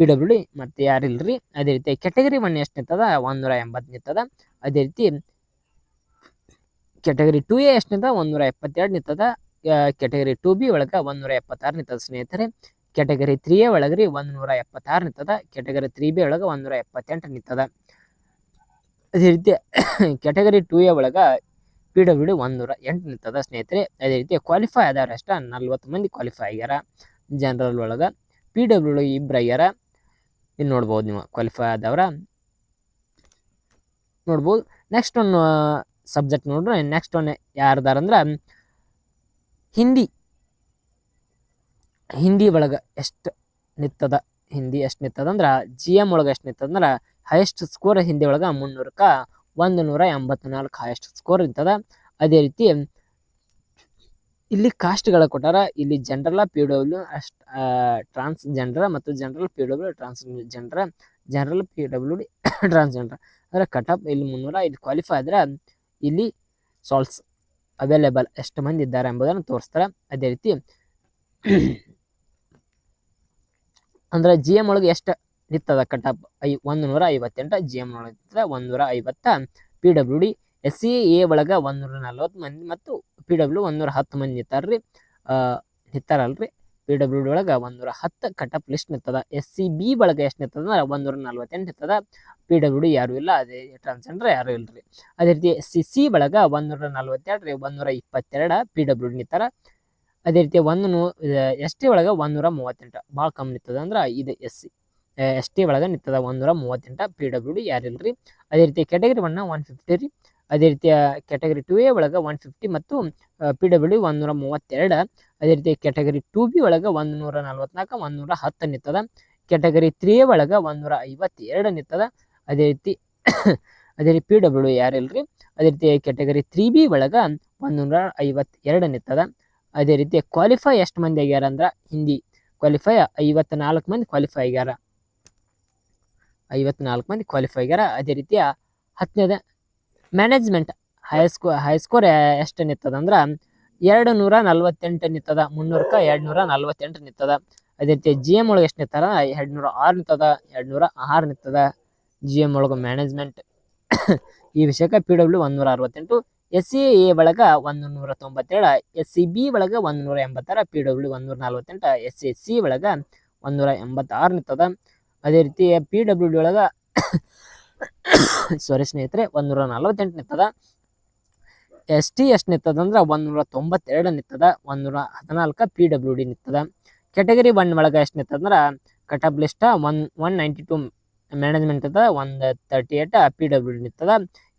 PWD ಮತ್ತೆ ಯಾರು ಇಲ್ರಿ. ಅದೇ ರೀತಿ ಕ್ಯಾಟಗರಿ 1 ಎಷ್ಟು ನಿಂತದ 180 ನಿಂತದ. ಅದೇ ರೀತಿ ಕ್ಯಾಟಗರಿ 2A ಎಷ್ಟು ನಿಂತದ 172 ನಿಂತದ. ಕ್ಯಾಟಗರಿ 2B ಒಳಗ 176 ನಿಂತದ ಸ್ನೇಹಿತರೆ. Category 3A ಒಳಗ್ರಿ 176 ನಿಂತದ. ಕ್ಯಾಟಗರಿ 3B ಒಳಗ 178 ನಿಂತದ. ಅದೇ ರೀತಿ ಕ್ಯಾಟಗರಿ 2A ಒಳಗ PWD 108 ನಿಂತದ ಸ್ನೇಹಿತರೆ. ಅದೇ ರೀತಿ ಕ್ವಾಲಿಫೈ ಆದವ್ರ ಅಷ್ಟ 40 ಮಂದಿ ಕ್ವಾಲಿಫೈ ಆಗ್ಯಾರ. ಜನರಲ್ ಒಳಗ PWD 2 ಆಗ್ಯಾರ. ಇಲ್ಲಿ ನೋಡ್ಬೋದು ನೀವು ಕ್ವಾಲಿಫೈ ಆದವ್ರ ನೋಡ್ಬೋದು. ನೆಕ್ಸ್ಟ್ ಒಂದು ಸಬ್ಜೆಕ್ಟ್ ನೋಡ್ರಿ. ನೆಕ್ಸ್ಟ್ ಒಂದು ಯಾರ್ದಾರ ಅಂದ್ರ ಹಿಂದಿ ಹಿಂದಿ ಒಳಗೆ ಎಷ್ಟು ನಿತ್ತದ ಹಿಂದಿ ಎಷ್ಟು ನಿತ್ತದ ಅಂದ್ರೆ GM ಒಳಗೆ ಎಷ್ಟು ನಿತ್ತದ ಅಂದ್ರೆ ಹೈಯೆಸ್ಟ್ ಸ್ಕೋರ್ ಹಿಂದಿ ಒಳಗೆ 300ಕ್ಕೆ 184 ಹೈಯೆಸ್ಟ್ ಸ್ಕೋರ್ ಇರ್ತದ. ಅದೇ ರೀತಿ ಇಲ್ಲಿ ಕಾಸ್ಟ್ಗಳ ಕೊಟ್ಟಾರ. ಇಲ್ಲಿ ಜನರಲ್ PW ಅಷ್ಟು ಟ್ರಾನ್ಸ್ಜೆಂಡರ್ ಮತ್ತು general PW transgender, general PW transgender ಅಂದ್ರೆ ಕಟಪ್ ಇಲ್ಲಿ 300, ಇಲ್ಲಿ ಕ್ವಾಲಿಫೈ ಆದ್ರೆ ಇಲ್ಲಿ ಸಾಲ್ಸ್ ಅವೈಲೇಬಲ್ ಎಷ್ಟು ಮಂದಿ ಇದ್ದಾರೆ ಎಂಬುದನ್ನು ತೋರಿಸ್ತಾರೆ. ಅದೇ ರೀತಿ ಅಂದ್ರೆ GM ಒಳಗೆ ಎಷ್ಟು ನಿತ್ತದ ಕಟಪ್ 158, GM ಒಳಗೆ 150, PWD SCA ಒಳಗೆ 140 ಮಂದಿ ಮತ್ತು PW 110 ಮಂದಿ ನಿಂತಾರ್ರಿ. ನಿಂತಾರಲ್ರಿ. PWD ಒಳಗೆ 110 ಕಟಪ್ ಲಿಸ್ಟ್ ನಿಂತದ. SCB ಒಳಗೆ ಎಷ್ಟು ನಿಂತದ ಅಂದ್ರೆ 148 ನಿಂತದ. PWD ಯಾರು ಇಲ್ಲ, ಅದೇ ಟ್ರಾನ್ಸ್ಜೆಂಡರ್ ಯಾರು ಇಲ್ರಿ. ಅದೇ ರೀತಿ SCC ಒಳಗೆ 142 ರೀ, 122 PWD ನಿಂತಾರ. ಅದೇ ರೀತಿ ST ಒಳಗೆ 138 ಭಾಳ ಕಮ್ಮಿ ನಿಂತದ ಅಂದ್ರೆ ಇದು ST ಒಳಗೆ ನಿಂತದ 138, PWD ಯಾರಿಲ್ರಿ. ಅದೇ ರೀತಿ ಕ್ಯಾಟಗರಿ 150 ರೀ. ಅದೇ ರೀತಿಯ ಕ್ಯಾಟಗರಿ 2A ಒಳಗೆ 150 ಮತ್ತು PWD 132. ಅದೇ ರೀತಿ ಕ್ಯಾಟಗರಿ 2B ಒಳಗೆ 144, 110 ನಿಂತದ. ಕ್ಯಾಟಗರಿ 3A ಒಳಗೆ 152 ನಿಂತದ. ಅದೇ ರೀತಿ PWD ಯಾರಿಲ್ರಿ. ಅದೇ ರೀತಿ ಕ್ಯಾಟಗರಿ 3B ಒಳಗೆ 152 ನಿಂತದ. ಅದೇ ರೀತಿ ಕ್ವಾಲಿಫೈ ಎಷ್ಟು ಮಂದಿ ಆಗ್ಯಾರ ಅಂದ್ರೆ ಹಿಂದಿ ಕ್ವಾಲಿಫೈ 54 ಮಂದಿ ಕ್ವಾಲಿಫೈ ಆಗ್ಯಾರ. 54 ಮಂದಿ ಕ್ವಾಲಿಫೈ ಆಗ್ಯಾರ. ಅದೇ ರೀತಿಯ 10ನೇದ ಮ್ಯಾನೇಜ್ಮೆಂಟ್ ಹೈ ಸ್ಕೋರ್ ಎಷ್ಟು ನಿಂತದ ಅಂದ್ರೆ 248 ನಿಂತದ. 300ಕ್ಕೆ 248 ನಿಂತದ. ಅದೇ ರೀತಿ GM ಒಳಗೆ ಎಷ್ಟು ನಿಂತಾರ 206 ನಿಂತದ. 206 ನಿಂತದ GM ಒಳಗೆ ಮ್ಯಾನೇಜ್ಮೆಂಟ್. ಈ ವಿಷಯಕ್ಕೆ PW 168, SCA ಒಳಗೆ 197, SCB ಒಳಗೆ 186, PW 148, SCC ಒಳಗೆ 186 ನಿಂತದ. ಅದೇ ರೀತಿ PWD ಒಳಗೆ ಸಾರಿ ಸ್ನೇಹಿತರೆ 148 ನಿಂತದ. ST ಎಷ್ಟು ನಿಂತದ ಅಂದ್ರೆ 192 ನಿಂತದ. 114 PWD ನಿಂತದ. ಕ್ಯಾಟಗರಿ 1 ಒಳಗೆ ಎಷ್ಟು ನಿಂತದ ಅಂದ್ರೆ ಕಟಪ್ ಲಿಸ್ಟ್ 192 ಮ್ಯಾನೇಜ್ಮೆಂಟ್ ಅದ. 138 PWD ನಿಂತದ.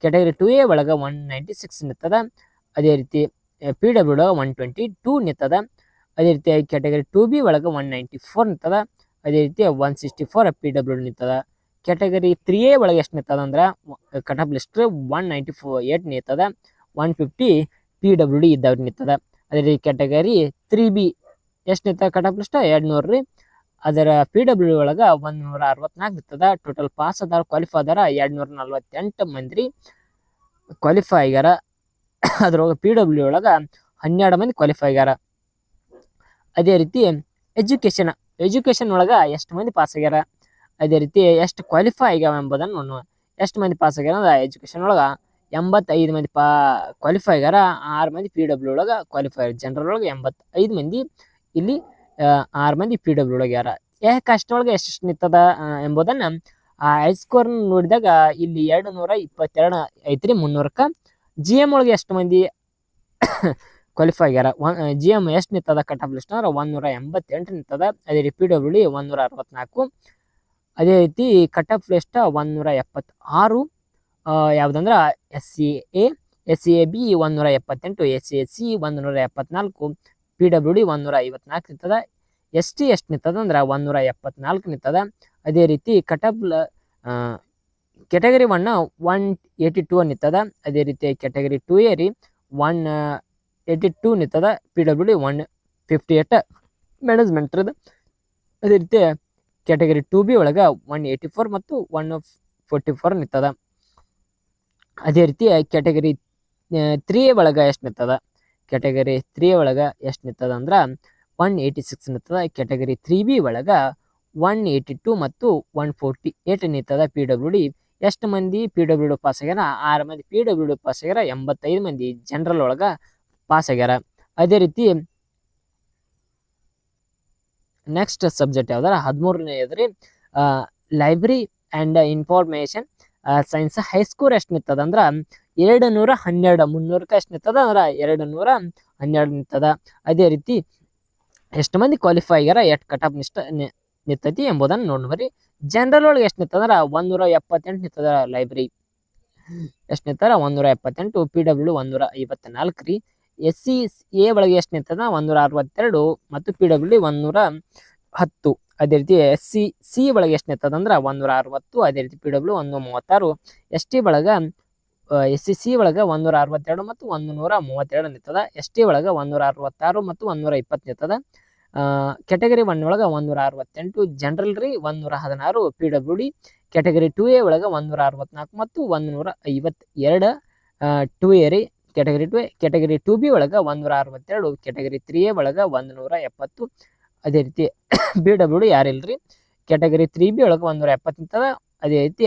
ಕ್ಯಾಟಗರಿ 2A ಒಳಗೆ 196 ನಿಂತದ. ಅದೇ ರೀತಿ PWD 122 ನಿಂತದ. ಅದೇ ರೀತಿ ಕ್ಯಾಟಗರಿ 2B ಒಳಗೆ 194 ನಿಂತದ. ಅದೇ ರೀತಿ 164 PWD ನಿಂತದ. ಕ್ಯಾಟಗರಿ 3A ಒಳಗೆ ಎಷ್ಟು ನಿಂತದ ಅಂದ್ರೆ ಕಟಪ್ ಲಿಸ್ಟ್ 198 ನಿಂತದ. 150 PWD ಇದ್ದವ್ರು ನಿಂತದ. ಅದೇ ರೀತಿ ಕ್ಯಾಟಗರಿ 3B ಎಷ್ಟು ನಿಂತದ ಕಟಪ್ ಲಿಸ್ಟ್ 200 ರೀ. ಅದರ PWD ಒಳಗೆ 164 ನಿಂತದ. ಟೋಟಲ್ ಪಾಸ್ ಅದಾರ ಕ್ವಾಲಿಫೈ ಅದಾರ 248 ಮಂದಿ ಕ್ವಾಲಿಫೈ ಆಗ್ಯಾರ. ಅದ್ರೊಳಗೆ PWD ಒಳಗೆ 12 ಮಂದಿ ಕ್ವಾಲಿಫೈ ಆಗ್ಯಾರ. ಅದೇ ರೀತಿ ಎಜುಕೇಶನ್ ಒಳಗೆ ಎಷ್ಟು ಮಂದಿ ಪಾಸ್ ಆಗ್ಯಾರ, ಅದೇ ರೀತಿ ಎಷ್ಟು ಕ್ವಾಲಿಫೈ ಆಗ್ಯಾವ ಎಂಬುದನ್ನು ನೋಡೋಣ. ಎಷ್ಟು ಮಂದಿ ಪಾಸ್ ಆಗ್ಯಾರ ಅಂದ್ರೆ ಎಜುಕೇಶನ್ ಒಳಗೆ 85 ಮಂದಿ ಕ್ವಾಲಿಫೈ ಆಗ್ಯಾರ. 6 ಮಂದಿ PWD ಒಳಗೆ ಕ್ವಾಲಿಫೈ. ಜನರಲ್ ಒಳಗೆ 85 ಮಂದಿ, ಇಲ್ಲಿ 6 ಮಂದಿ PWD ಒಳಗೆ ಯಾರ. ಕಾಸ್ಟ್ ಒಳಗೆ ಎಷ್ಟು ನಿಂತದ ಎಂಬುದನ್ನು ಹೈ ಸ್ಕೋರ್ ನೋಡಿದಾಗ ಇಲ್ಲಿ 222 ಐತ್ರಿ 300ಕ್ಕೆ. GM ಒಳಗೆ ಎಷ್ಟು ಮಂದಿ ಕ್ವಾಲಿಫೈ ಆಗ್ಯಾರ. GM ಎಷ್ಟು ನಿಂತದ ಕಟಪ್ ಲಿಸ್ಟ್ ಅಂದ್ರೆ 188 ನಿಂತದ. ಅದೇ ರೀತಿ PWD 164. ಅದೇ ರೀತಿ ಕಟಪ್ ಲಿಸ್ಟ್ 176 ಯಾವುದಂದ್ರೆ SCAB 178, SCC 174, PWD 154 ನಿಂತದ. ST ಎಷ್ಟು ನಿಂತದ ಅಂದ್ರೆ 174 ನಿಂತದ. ಅದೇ ರೀತಿ ಕಟಪ್ ಕ್ಯಾಟಗರಿ 1 182 ನಿಂತದ. ಅದೇ ರೀತಿ ಕ್ಯಾಟಗರಿ 2A ರೀ 182 ನಿಂತದ. PWD 158 ಮ್ಯಾನೇಜ್ಮೆಂಟ್ ಇರದ. ಅದೇ ರೀತಿ ಕ್ಯಾಟಗರಿ 2B ಒಳಗೆ 184 ಮತ್ತು 144 ನಿಂತದ. ಅದೇ ರೀತಿ ಕ್ಯಾಟಗರಿ 3A ಒಳಗೆ ಎಷ್ಟು ನಿಂತದ, ಕ್ಯಾಟಗರಿ 3A ಒಳಗೆ ಎಷ್ಟು ನಿಂತದ ಅಂದ್ರೆ 186 ನಿಂತದ. ಕ್ಯಾಟಗರಿ 3B ಒಳಗೆ 182 ಮತ್ತು 148 ನಿಂತದ. PWD ಎಷ್ಟು ಮಂದಿ PWD ಪಾಸ್ ಆಗ್ಯಾರ 6 ಮಂದಿ PWD ಪಾಸ್ ಆಗ್ಯಾರ. 85 ಮಂದಿ ಜನರಲ್ ಒಳಗೆ ಪಾಸ್ ಆಗ್ಯಾರ. ಅದೇ ರೀತಿ ನೆಕ್ಸ್ಟ್ ಸಬ್ಜೆಕ್ಟ್ ಯಾವ್ದಾರ 13ನೇದ್ರಿ library and information science high score ಎಷ್ಟು ನಿಂತದ ಅಂದ್ರೆ 212. 300ಕ್ಕೆ ಎಷ್ಟು ನಿಂತದ ಅಂದ್ರೆ 212 ನಿಂತದ. ಅದೇ ರೀತಿ ಎಷ್ಟು ಮಂದಿ ಕ್ವಾಲಿಫೈ ಆಗ್ಯಾರ, ಎಷ್ಟು ಕಟಪ್ ನಿಂತೈತಿ ಎಂಬುದನ್ನು ನೋಡ್ಬರಿ. ಜನರಲ್ ಒಳಗೆ ಎಷ್ಟು ನಿಂತದ ಅಂದ್ರೆ 178 ನಿಂತದ. ಲೈಬ್ರರಿ ಎಷ್ಟು ನಿಂತಾರ 178, PWD 154 ರೀ. SC ಎ ಒಳಗೆ ಎಷ್ಟು ನಿಂತದ 162 ಮತ್ತು PWD 110. ಅದೇ ರೀತಿ SC ಒಳಗೆ ಎಷ್ಟು ನಿಂತದ ಅಂದ್ರೆ 160. ಅದೇ ರೀತಿ PW 136. ST ಒಳಗ SC ಒಳಗ 162 ಮತ್ತು 132 ನಿಂತದ. ST ಒಳಗ 166 ಮತ್ತು 120 ನಿಂತದ. ಕ್ಯಾಟಗರಿ 1 ಒಳಗ 168, ಜನರಲ್ ರೀ 116, PWD. ಕ್ಯಾಟಗರಿ 2A ಒಳಗ 164 ಮತ್ತು 152, 2A ರೀ ಕ್ಯಾಟಗರಿ 2A. ಕ್ಯಾಟಗರಿ 2B ಒಳಗ 162, ಕ್ಯಾಟಗರಿ 3A ಒಳಗ 170. ಅದೇ ರೀತಿ BWD ಯಾರಿಲ್ರಿ. ಕ್ಯಾಟಗರಿ 3B ಒಳಗ 170 ನಿಂತದ. ಅದೇ ರೀತಿ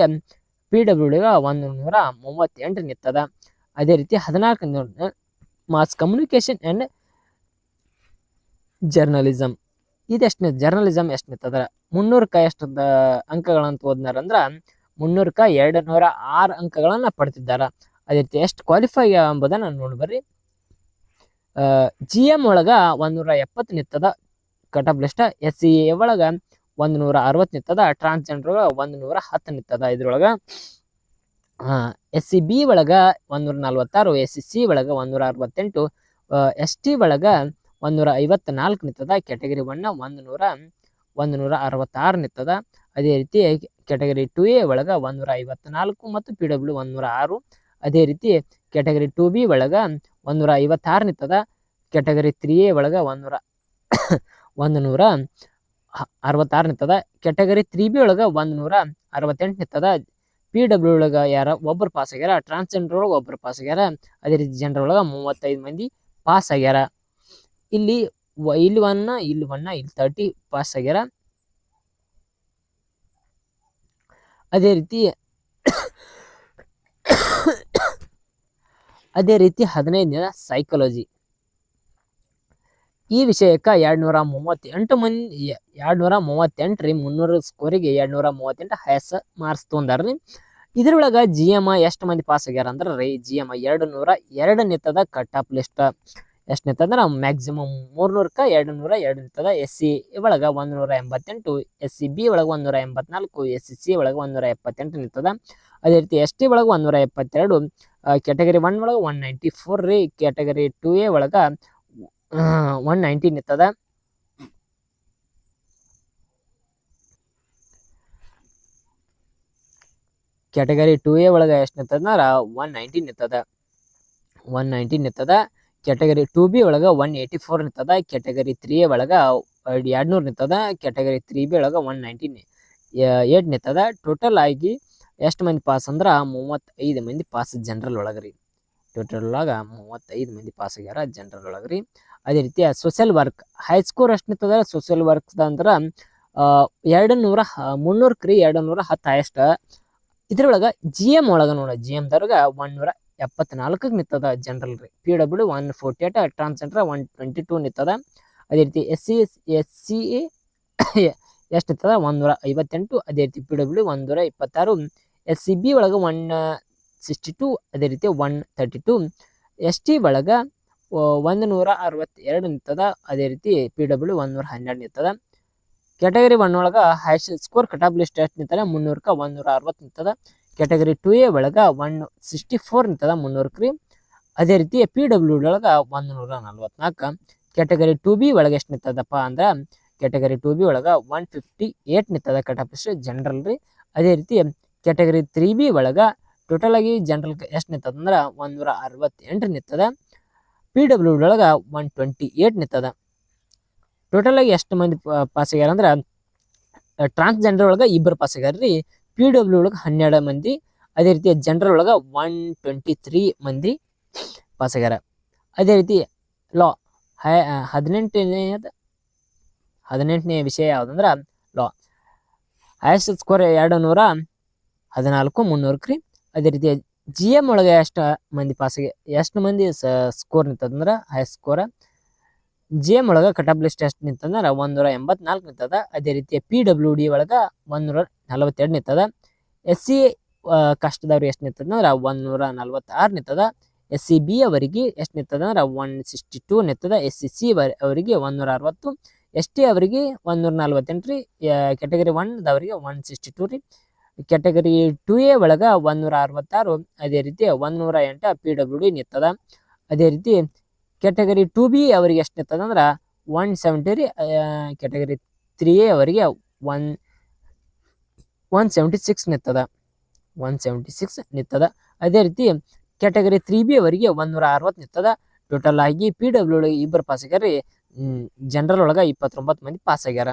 PWD 138 ನಿಂತದ. ಅದೇ ರೀತಿ 14 ಮಾಸ್ ಕಮ್ಯುನಿಕೇಶನ್ ಅಂಡ್ ಜರ್ನಲಿಸಮ್. ಇದೆಷ್ಟು ಜರ್ನಲಿಸಮ್ ಎಷ್ಟು ನಿಂತದ 300ಕ್ಕೆ ಎಷ್ಟು ಅಂಕಗಳಂತ ಓದ್ನಾರಂದ್ರ 300ಕ್ಕೆ 206 ಅಂಕಗಳನ್ನ ಪಡೆದಿದ್ದಾರ. ಅದೇ ರೀತಿ ಎಷ್ಟು ಕ್ವಾಲಿಫೈ ಎಂಬುದನ್ನ ನೋಡ್ಬರ್ರಿ. GM ಒಳಗ 170 ನಿಂತದ ಕಟ್ ಆಫ್ ಲಿಸ್ಟ್. SCA ಒಳಗ 160 ನಿಂತದ. ಟ್ರಾನ್ಸ್ಜೆಂಡರ್ 110 ನಿಂತದ. ಇದ್ರೊಳಗ SCB ಒಳಗ 146, SCC ಒಳಗ 168, ST ಒಳಗ 154 ನಿಂತದ. ಕ್ಯಾಟಗರಿ 1 166 ನಿಂತದ. ಅದೇ ರೀತಿ ಕ್ಯಾಟಗರಿ 2A ಒಳಗ 154 ಮತ್ತು PW 106. ಅದೇ ರೀತಿ ಕ್ಯಾಟಗರಿ 2B ಒಳಗ 156 ನಿಂತದ. ಕ್ಯಾಟಗರಿ 3A ಒಳಗ 166 ನಿಂತದ. ಕ್ಯಾಟಗರಿ 3B ಒಳಗ 168 ನಿಂತದ. PW ಒಳಗ ಯಾರ ಒಬ್ಬರು ಪಾಸ್ ಆಗ್ಯಾರ. ಟ್ರಾನ್ಸ್ಜೆಂಡರ್ ಒಳಗ ಒಬ್ಬರು ಪಾಸ್ ಆಗ್ಯಾರ. ಅದೇ ರೀತಿ ಜನರಲ್ ಒಳಗ 35 ಮಂದಿ ಪಾಸ್ ಆಗ್ಯಾರ. ಇಲ್ಲಿ 1 ಇಲ್ಲಿ 30 ಪಾಸ್ ಆಗ್ಯಾರ. ಅದೇ ರೀತಿ 15ನೇ ಸೈಕಾಲಜಿ. ಈ ವಿಷಯಕ್ಕ 238 ಮಂದಿ 238 ರೀ 300 ಸ್ಕೋರಿಗೆ 238 ಹೈಯೆಸ್ಟ್ ಮಾರ್ಕ್ಸ್ ತೊಂದಾರ್ರಿ. ಇದ್ರೊಳಗ GM ಎಷ್ಟು ಮಂದಿ ಪಾಸ್ ಆಗ್ಯಾರ ಅಂದ್ರೆ ರೀ GM 202 ನಿಂತದ. ಕಟ್ ಆಫ್ ಲಿಸ್ಟ್ ಎಷ್ಟು ನಿಂತಂದ್ರ ಮ್ಯಾಕ್ಸಿಮಮ್ 300ಕ್ಕೆ 202 ನಿಂತದ. SC ಒಳಗ 188, SCB ಒಳಗ 184, SCC ಒಳಗ 178 ನಿಂತದ. ಅದೇ ರೀತಿ ST ಒಳಗ 172, ಕ್ಯಾಟಗರಿ 1 ಒಳಗ 194 ರೀ. ಕ್ಯಾಟಗರಿ 2A ಒಳಗ 190 ನಿಂತದ. ಕ್ಯಾಟಗರಿ 2A ಒಳಗ ಎಷ್ಟು ನಿಂತದ 190 ನಿಂತದ. 190 ನಿಂತದ. ಕ್ಯಾಟಗರಿ 2B ಒಳಗ 184 ನಿಂತದ. ಕ್ಯಾಟಗರಿ 3A ಒಳಗ 200 ನಿಂತದ. ಕ್ಯಾಟಗರಿ 3B ಒಳಗ 198 ನಿಂತದ. ಟೋಟಲ್ ಆಗಿ ಎಷ್ಟು ಮಂದಿ ಪಾಸ್ ಅಂದ್ರ 35 ಮಂದಿ ಪಾಸ್ ಜನರಲ್ ಒಳಗ್ರಿ. ಟೋಟಲ್ ಒಳಗ 35 ಮಂದಿ ಪಾಸ್ ಆಗ್ಯಾರ ಜನರಲ್ ಒಳಗ್ರಿ. ಅದೇ ರೀತಿ ಸೋಷಿಯಲ್ ವರ್ಕ್ ಹೈ ಸ್ಕೋರ್ ಎಷ್ಟು ನಿಂತದ ಸೋಷಿಯಲ್ ವರ್ಕ್ ಅಂದ್ರ 300 210 ಹೈಯೆಸ್ಟ್. ಇದ್ರೊಳಗ GM ಒಳಗ ನೋಡ GM ದವ್ರಗ 174 ನಿಂತದ ಜನರಲ್ ರೀ. PW 148, transgender 122 ನಿಂತದ. ಅದೇ ರೀತಿ SCA ಎಷ್ಟು ನಿಂತದ 158. ಅದೇ ರೀತಿ PW 126, SCB ಒಳಗ 162, ಅದೇ ರೀತಿ 132, ST ಒಳಗ 162 ನಿಂತದ. ಅದೇ ರೀತಿ PW 112 ನಿಂತದ. ಕ್ಯಾಟಗರಿ 1 ಒಳಗ highest score cut off list ಎಷ್ಟು ನಿಂತದ 300ಕ್ಕೆ 160 ನಿಂತದ. ಕ್ಯಾಟಗರಿ 2A ಒಳಗ 164 ನಿಂತದ 300 ರೀ. ಅದೇ ರೀತಿ PW ಒಳಗ 144. ಕ್ಯಾಟಗರಿ 2B ಒಳಗ ಎಷ್ಟು ನಿಂತದಪ್ಪ ಅಂದ್ರ ಕ್ಯಾಟಗರಿ 2B ಒಳಗ 158 ನಿಂತದ ಕಟ್ ಆಫ್ ಲಿಸ್ಟ್ ಜನರಲ್ ರೀ. ಅದೇ ರೀತಿ ಕ್ಯಾಟಗರಿ 3B ಒಳಗ ಟೋಟಲ್ ಆಗಿ ಜನರಲ್ ಎಷ್ಟು ನಿಂತದ ಅಂದ್ರ 168 ನಿಂತದ. PW ಒಳಗ 128 ನಿಂತದ. ಟೋಟಲ್ ಆಗಿ ಎಷ್ಟು ಮಂದಿ ಪಾಸ್ ಆಗ್ಯಾರ ಅಂದ್ರ ಟ್ರಾನ್ಸ್ಜೆಂಡರ್ ಒಳಗ 2 ಪಾಸ್ ಆಗ್ಯಾರ್ರಿ. PW ಒಳಗ 12 ಮಂದಿ. ಅದೇ ರೀತಿ ಜನರಲ್ ಒಳಗ 123 ಮಂದಿ ಪಾಸ್ ಆಗ್ಯಾರ. ಅದೇ ರೀತಿ ಲಾ 18ನೇ ವಿಷಯ ಯಾವ್ದಂದ್ರ ಲಾ ಹೈಯೆಸ್ಟ್ ಸ್ಕೋರ್ 214 300 ರೀ. ಅದೇ ರೀತಿ GM ಒಳಗ ಎಷ್ಟು ಮಂದಿ ಪಾಸ್ ಎಷ್ಟು ಮಂದಿ ಸ್ಕೋರ್ ನಿಂತದಂದ್ರ ಹೈಯೆಸ್ಟ್ ಸ್ಕೋರ್ GM ಒಳಗ ಕಟ್ ಆಫ್ ಲಿಸ್ಟ್ ಎಷ್ಟು ನಿಂತಂದ್ರ 184 ನಿಂತದ. ಅದೇ ರೀತಿ PWD ಒಳಗ 142 ನಿಂತದ. SCA ಕಷ್ಟದವ್ರು ಎಷ್ಟು ನಿಂತದಂದ್ರ 146 ನಿಂತದ. SCB ಅವರಿಗೆ ಎಷ್ಟು ನಿಂತದಂದ್ರ 162 ನಿಂತದ. SCC ಅವರಿಗೆ 160, ST ಅವರಿಗೆ 148 ರೀ. ಕ್ಯಾಟಗರಿ 1 ದವರಿಗೆ 162 ರೀ. ಕ್ಯಾಟಗರಿ 2A ಒಳಗ 166, ಅದೇ ರೀತಿ 108 PWD ನಿಂತದ. ಅದೇ ರೀತಿ ಕ್ಯಾಟಗರಿ 2B ಅವರಿಗೆ ಎಷ್ಟು ನಿಂತದ ಅಂದ್ರೆ 170 ರೀ. ಕ್ಯಾಟಗರಿ 3A ಅವರಿಗೆ 176 ನಿಂತದ, 176 ನಿಂತದ. ಅದೇ ರೀತಿ ಕ್ಯಾಟಗರಿ 3B ಅವರಿಗೆ 160 ನಿಂತದ. ಟೋಟಲ್ ಆಗಿ PW ಇಬ್ಬರು ಪಾಸ್ ಆಗ್ಯಾರ. ಜನರಲ್ ಒಳಗ 29 ಮಂದಿ ಪಾಸ್ ಆಗ್ಯಾರ.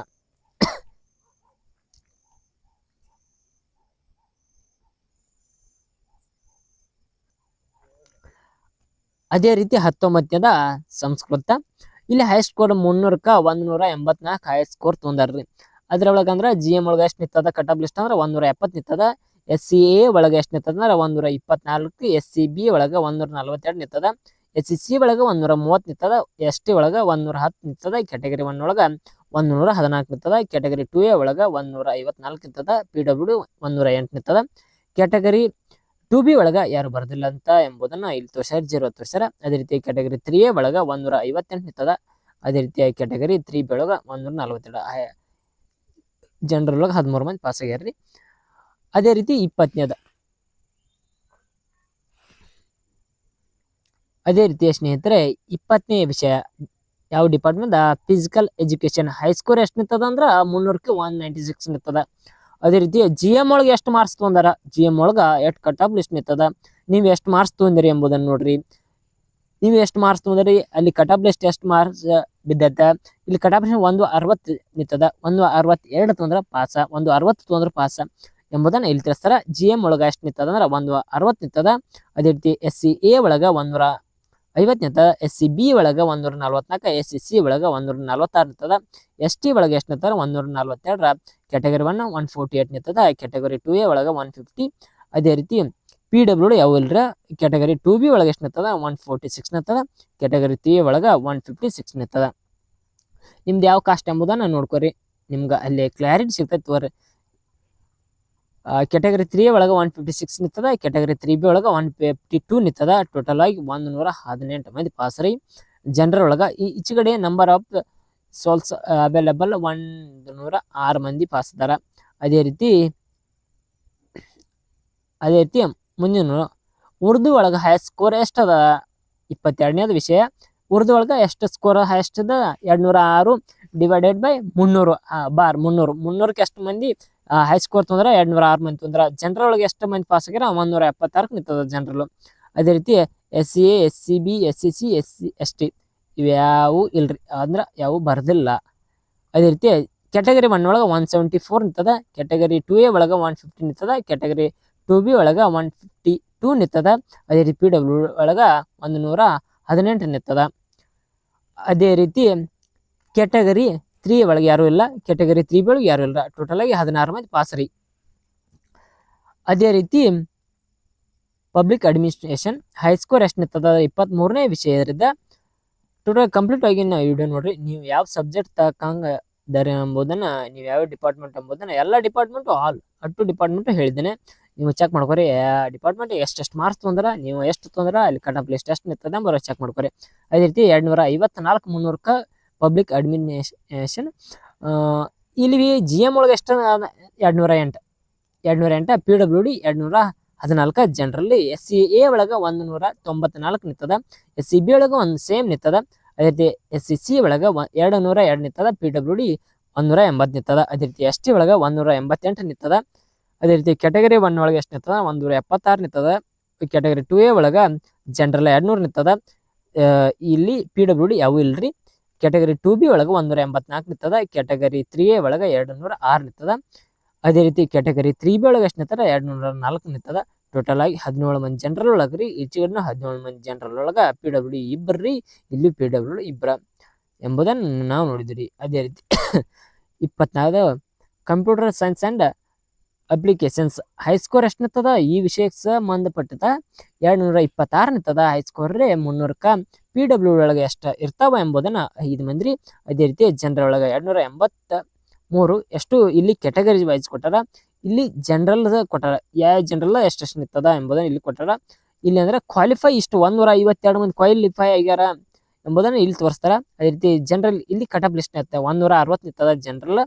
ಅದೇ ರೀತಿ 19ನೇದ ಸಂಸ್ಕೃತ. ಇಲ್ಲಿ ಹೈ ಸ್ಕೋರ್ 300ಕ್ಕ 184 ಹೈ ಸ್ಕೋರ್ ತೊಂದಾರ್ರಿ. ಅದ್ರೊಳಗ ಅಂದ್ರ GM ಒಳಗ ಎಷ್ಟು ನಿಂತದ ಕಟ್ ಆಫ್ ಲಿಸ್ಟ್ ಅಂದ್ರ 170 ನಿಂತದ. SCA ಒಳಗ ಎಷ್ಟು ನಿಂತದ ಅಂದ್ರ 124, SCB ಒಳಗ 142 ನಿಂತದ, SCC ಒಳಗ 130 ನಿಂತದ, ST ಒಳಗ 110 ನಿಂತದ, ಕ್ಯಾಟಗರಿ 1 ಒಳಗ 114 ನಿಂತದ, ಕ್ಯಾಟಗರಿ 2A ಒಳಗ 154 ನಿಂತದ, PW 108 ನಿಂತದ. ಕ್ಯಾಟಗರಿ 2B ಒಳಗ ಯಾರು ಬರ್ದಿಲ್ಲ ಅಂತ ಎಂಬುದನ್ನ ಇಲ್ಲಿ ತೋರ್ಸ್ಯಾರ, 0 ತೋರ್ಸ್ಯಾರ. ಅದೇ ರೀತಿ ಕ್ಯಾಟಗರಿ 3A ಒಳಗ 158 ನಿಂತದ. ಅದೇ ರೀತಿ ಕ್ಯಾಟಗರಿ 3B ಒಳಗ 142. ಜನರಲ್ ಒಳಗ 13 ಮಂದಿ ಪಾಸ್ ಆಗ್ಯಾರ್ರಿ. ಅದೇ ರೀತಿ 20ನೇದ ಅದೇ ರೀತಿ ಸ್ನೇಹಿತರೆ 20ನೇ ವಿಷಯ ಯಾವ department physical education. High score ಎಷ್ಟು ನಿಂತದ ಅಂದ್ರ 300ಕ್ಕೆ 196 ನಿಂತದ. ಅದೇ ರೀತಿ GM ಒಳಗೆ ಎಷ್ಟು ಮಾರ್ಕ್ಸ್ ತೊಂದಾರ, GM ಒಳಗ ಎಷ್ಟು ಕಟ್ ಆಫ್ ಲಿಸ್ಟ್ ನಿಂತದ, ನೀವು ಎಷ್ಟು ಮಾರ್ಕ್ಸ್ ತೊಂದಿರಿ ಎಂಬುದನ್ನು ನೋಡ್ರಿ. ನೀವು ಎಷ್ಟು ಮಾರ್ಕ್ಸ್ ತೊಂದ್ರಿ, ಅಲ್ಲಿ ಕಟ್ ಆಫ್ ಲಿಸ್ಟ್ ಎಷ್ಟು ಮಾರ್ಕ್ಸ್ ಬಿದ್ದೈತ. ಇಲ್ಲಿ ಕಟ್ ಆಫ್ ಲಿಸ್ಟ್ 160 ನಿಂತದ, 162 ತೊಂದ್ರ ಪಾಸ, 160 ತೊಂದ್ರ ಪಾಸ ಎಂಬುದನ್ನ ಇಲ್ಲಿ ತಿಳಿಸ್ತಾರ. GM ಒಳಗ ಎಷ್ಟು ನಿಂತದ ಅಂದ್ರ 160 ನಿಂತದ. ಅದೇ ರೀತಿ SCA ಒಳಗ 150 ನಿಂತದ, SCB ಒಳಗ 144, SCC ಒಳಗ 146 ನಿಂತದ, ST ಒಳಗ ಎಷ್ಟು ನಿಂತದ 142, ಕ್ಯಾಟಗರಿ 1 148 ನಿಂತದ, ಕ್ಯಾಟಗರಿ 2A ಒಳಗ 150. ಅದೇ ರೀತಿ PW ಯಾವ ಇಲ್ರ. ಕ್ಯಾಟಗರಿ 2B ಒಳಗ ಎಷ್ಟು ನಿಂತದ 146 ನಿಂತದ, ಕ್ಯಾಟಗರಿ 3A ಒಳಗ 156 ನಿಂತದ. ನಿಮ್ದು ಯಾವ ಕಾಸ್ಟ್ ಎಂಬುದನ್ನ ನೋಡ್ಕೊರಿ, ನಿಮ್ಗೆ ಅಲ್ಲಿ ಕ್ಲಾರಿಟಿ ಸಿಗ್ತೈತಿ ತೋರಿ. ಕ್ಯಾಟಗರಿ 3A ಒಳಗ 156 ನಿಂತದ, ಕ್ಯಾಟಗರಿ 3B ಒಳಗ 152 ನಿಂತದ. ಟೋಟಲ್ ಆಗಿ 118 ಮಂದಿ ಪಾಸ್ ರೀ. ಜನರಲ್ ಒಳಗ ಈಚೆಗಡೆ ನಂಬರ್ ಆಫ್ ಸೋಲ್ಸ್ ಅವೈಲೇಬಲ್ 106 ಮಂದಿ ಪಾಸ್ ಅದಾರ. ಅದೇ ರೀತಿ ಮುಂದಿನ ಉರ್ದು ಒಳಗ ಹೈ ಸ್ಕೋರ್ ಎಷ್ಟದ 22ನೇದ ವಿಷಯ. ಉರ್ದು ಒಳಗ ಎಷ್ಟು ಸ್ಕೋರ್ ಹೈಯೆಸ್ಟ್ ಅದ 206 ಡಿವೈಡೆಡ್ ಬೈ 300 ಬಾರ್ 300ಕ್ಕೆ ಎಷ್ಟು ಮಂದಿ ಹೈ ಸ್ಕೋರ್ ತೊಂದ್ರ 206 ಮಂದಿ ತೊಂದ್ರ. ಜನರಲ್ ಒಳಗೆ ಎಷ್ಟು ಮಂದಿ ಪಾಸ್ ಆಗ್ಯಾರ 176 ನಿಂತದ ಜನರಲ್. ಅದೇ ರೀತಿ SCA, SCB, SCC, ST ಇವ್ಯಾವು ಇಲ್ರಿ, ಅಂದ್ರ ಯಾವ ಬರ್ದಿಲ್ಲ. ಅದೇ ರೀತಿ ಕ್ಯಾಟಗರಿ 1 ಒಳಗ 174 ನಿಂತದ, ಕ್ಯಾಟಗರಿ 2A ಒಳಗ 150 ನಿಂತದ, ಕ್ಯಾಟಗರಿ 2B ಒಳಗ 152 ನಿಂತದ. ಅದೇ ರೀತಿ PW ಒಳಗ 118 ನಿಂತದ. ಅದೇ ರೀತಿ ಕ್ಯಾಟಗರಿ 3 ಒಳಗೆ ಯಾರು ಇಲ್ಲ, ಕ್ಯಾಟಗರಿ 3B ಒಳಗೆ ಯಾರು ಇಲ್ಲ. ಟೋಟಲ್ ಆಗಿ 16 ಮಂದಿ ಪಾಸ್ ರೀ. ಅದೇ ರೀತಿ ಪಬ್ಲಿಕ್ ಅಡ್ಮಿನಿಸ್ಟ್ರೇಷನ್ ಹೈ ಸ್ಕೋರ್ ಎಷ್ಟು ನಿಂತದ 23ನೇ ವಿಷಯ ಇದ್ರಿಂದ ಟೋಟಲ್ ಕಂಪ್ಲೀಟ್ ಆಗಿ ನಾವು ವಿಡಿಯೋ ನೋಡ್ರಿ. ನೀವು ಯಾವ ಸಬ್ಜೆಕ್ಟ್ ತಕ್ಕಂಗ ಇದಾರೆ ಎಂಬುದನ್ನ, ನೀವು ಯಾವ ಡಿಪಾರ್ಟ್ಮೆಂಟ್ ಎಂಬುದನ್ನ ಎಲ್ಲ ಡಿಪಾರ್ಟ್ಮೆಂಟು ಅಟ್ಟು ಡಿಪಾರ್ಟ್ಮೆಂಟ್ ಹೇಳಿದ್ದೇನೆ. ನೀವು ಚೆಕ್ ಮಾಡ್ಕೊರಿ ಡಿಪಾರ್ಟ್ಮೆಂಟ್ ಎಷ್ಟು ಮಾರ್ಕ್ಸ್ ತೊಂದ್ರ, ನೀವು ಎಷ್ಟು ತೊಂದ್ರ, ಅಲ್ಲಿ ಕಟ್ ಆಫ್ ಲಿಸ್ಟ್ ಎಷ್ಟು ನಿಂತದ ಎಂಬ ಚೆಕ್ ಮಾಡ್ಕೊರಿ. ಅದೇ ರೀತಿ 254 300ಕ್ಕ ಪಬ್ಲಿಕ್ ಅಡ್ಮಿನಿಸ್ಟ್ರೇಷನ್. ಇಲ್ಲಿ GM ಒಳಗೆ ಎಷ್ಟು 208, PWD 214 ಜನರಲ್ಲಿ. SCA ಒಳಗ 194 ನಿಂತದ, SCB ಒಳಗ ಒಂದು ಸೇಮ್ ನಿಂತದ. ಅದೇ ರೀತಿ SCC ಒಳಗ 202 ನಿಂತದ, PWD 180 ನಿಂತದ. ಅದೇ ರೀತಿ ST ಒಳಗ 188 ನಿಂತದ. ಅದೇ ರೀತಿ ಕ್ಯಾಟಗರಿ 1 ಒಳಗೆ ಎಷ್ಟು ನಿಂತದ 176 ನಿಂತದ. ಕ್ಯಾಟಗರಿ 2A ಒಳಗ ಜನರಲ್ 200 ನಿಂತದ. ಇಲ್ಲಿ PWD ಯಾವ ಇಲ್ರಿ. ಕ್ಯಾಟಗರಿ 2B ಒಳಗ 184 ನಿಂತದ, ಕ್ಯಾಟಗರಿ 3A ಒಳಗ 206 ನಿಂತದ. ಅದೇ ರೀತಿ ಕ್ಯಾಟಗರಿ 3B ಒಳಗೆ ಎಷ್ಟು ನಿಂತದ 204 ನಿಂತದ. ಟೋಟಲ್ ಆಗಿ 17 ಮಂದಿ ಜನರಲ್ ಒಳಗ್ರಿ. ಈಚೆಗಡೆ 17 ಮಂದಿ ಜನರಲ್ ಒಳಗ PWD ಇಬ್ಬರ್ರಿ, ಇಲ್ಲಿ PWD ಇಬ್ಬರ ಎಂಬುದನ್ನು ನಾವು ನೋಡಿದ್ರಿ. ಅದೇ ರೀತಿ 24 computer science and applications high score ಎಷ್ಟು ನಿಂತದ ಈ ವಿಷಯಕ್ಕೆ ಸಂಬಂಧಪಟ್ಟದ 226 ನಿಂತದ ಹೈ ಸ್ಕೋರ್ ರೀ. 300ಕ್ಕ PW ಒಳಗೆ ಎಷ್ಟು ಇರ್ತಾವ ಎಂಬುದನ್ನ 5 ಮಂದಿ. ಅದೇ ರೀತಿ ಜನರಲ್ ಒಳಗೆ 283 ಎಷ್ಟು ಇಲ್ಲಿ ಕ್ಯಾಟಗರಿ ವೈಸ್ ಕೊಟ್ಟಾರ. ಇಲ್ಲಿ ಜನರಲ್ ಕೊಟ್ಟಾರ, ಯಾವ ಜನರಲ್ ಎಷ್ಟು ನಿಂತದ ಎಂಬುದನ್ನ ಇಲ್ಲಿ ಕೊಟ್ಟಾರ. ಇಲ್ಲಿ ಅಂದ್ರೆ ಕ್ವಾಲಿಫೈ ಇಷ್ಟು 152 ಮಂದಿ ಕ್ವಾಲಿಫೈ ಆಗ್ಯಾರ ಎಂಬುದನ್ನು ಇಲ್ಲಿ ತೋರಿಸ್ತಾರ. ಅದೇ ರೀತಿ ಜನರಲ್ ಇಲ್ಲಿ ಕಟ್ ಆಫ್ ಲಿಸ್ಟ್ ನಿಂತ 160 ನಿಂತದ ಜನರಲ್.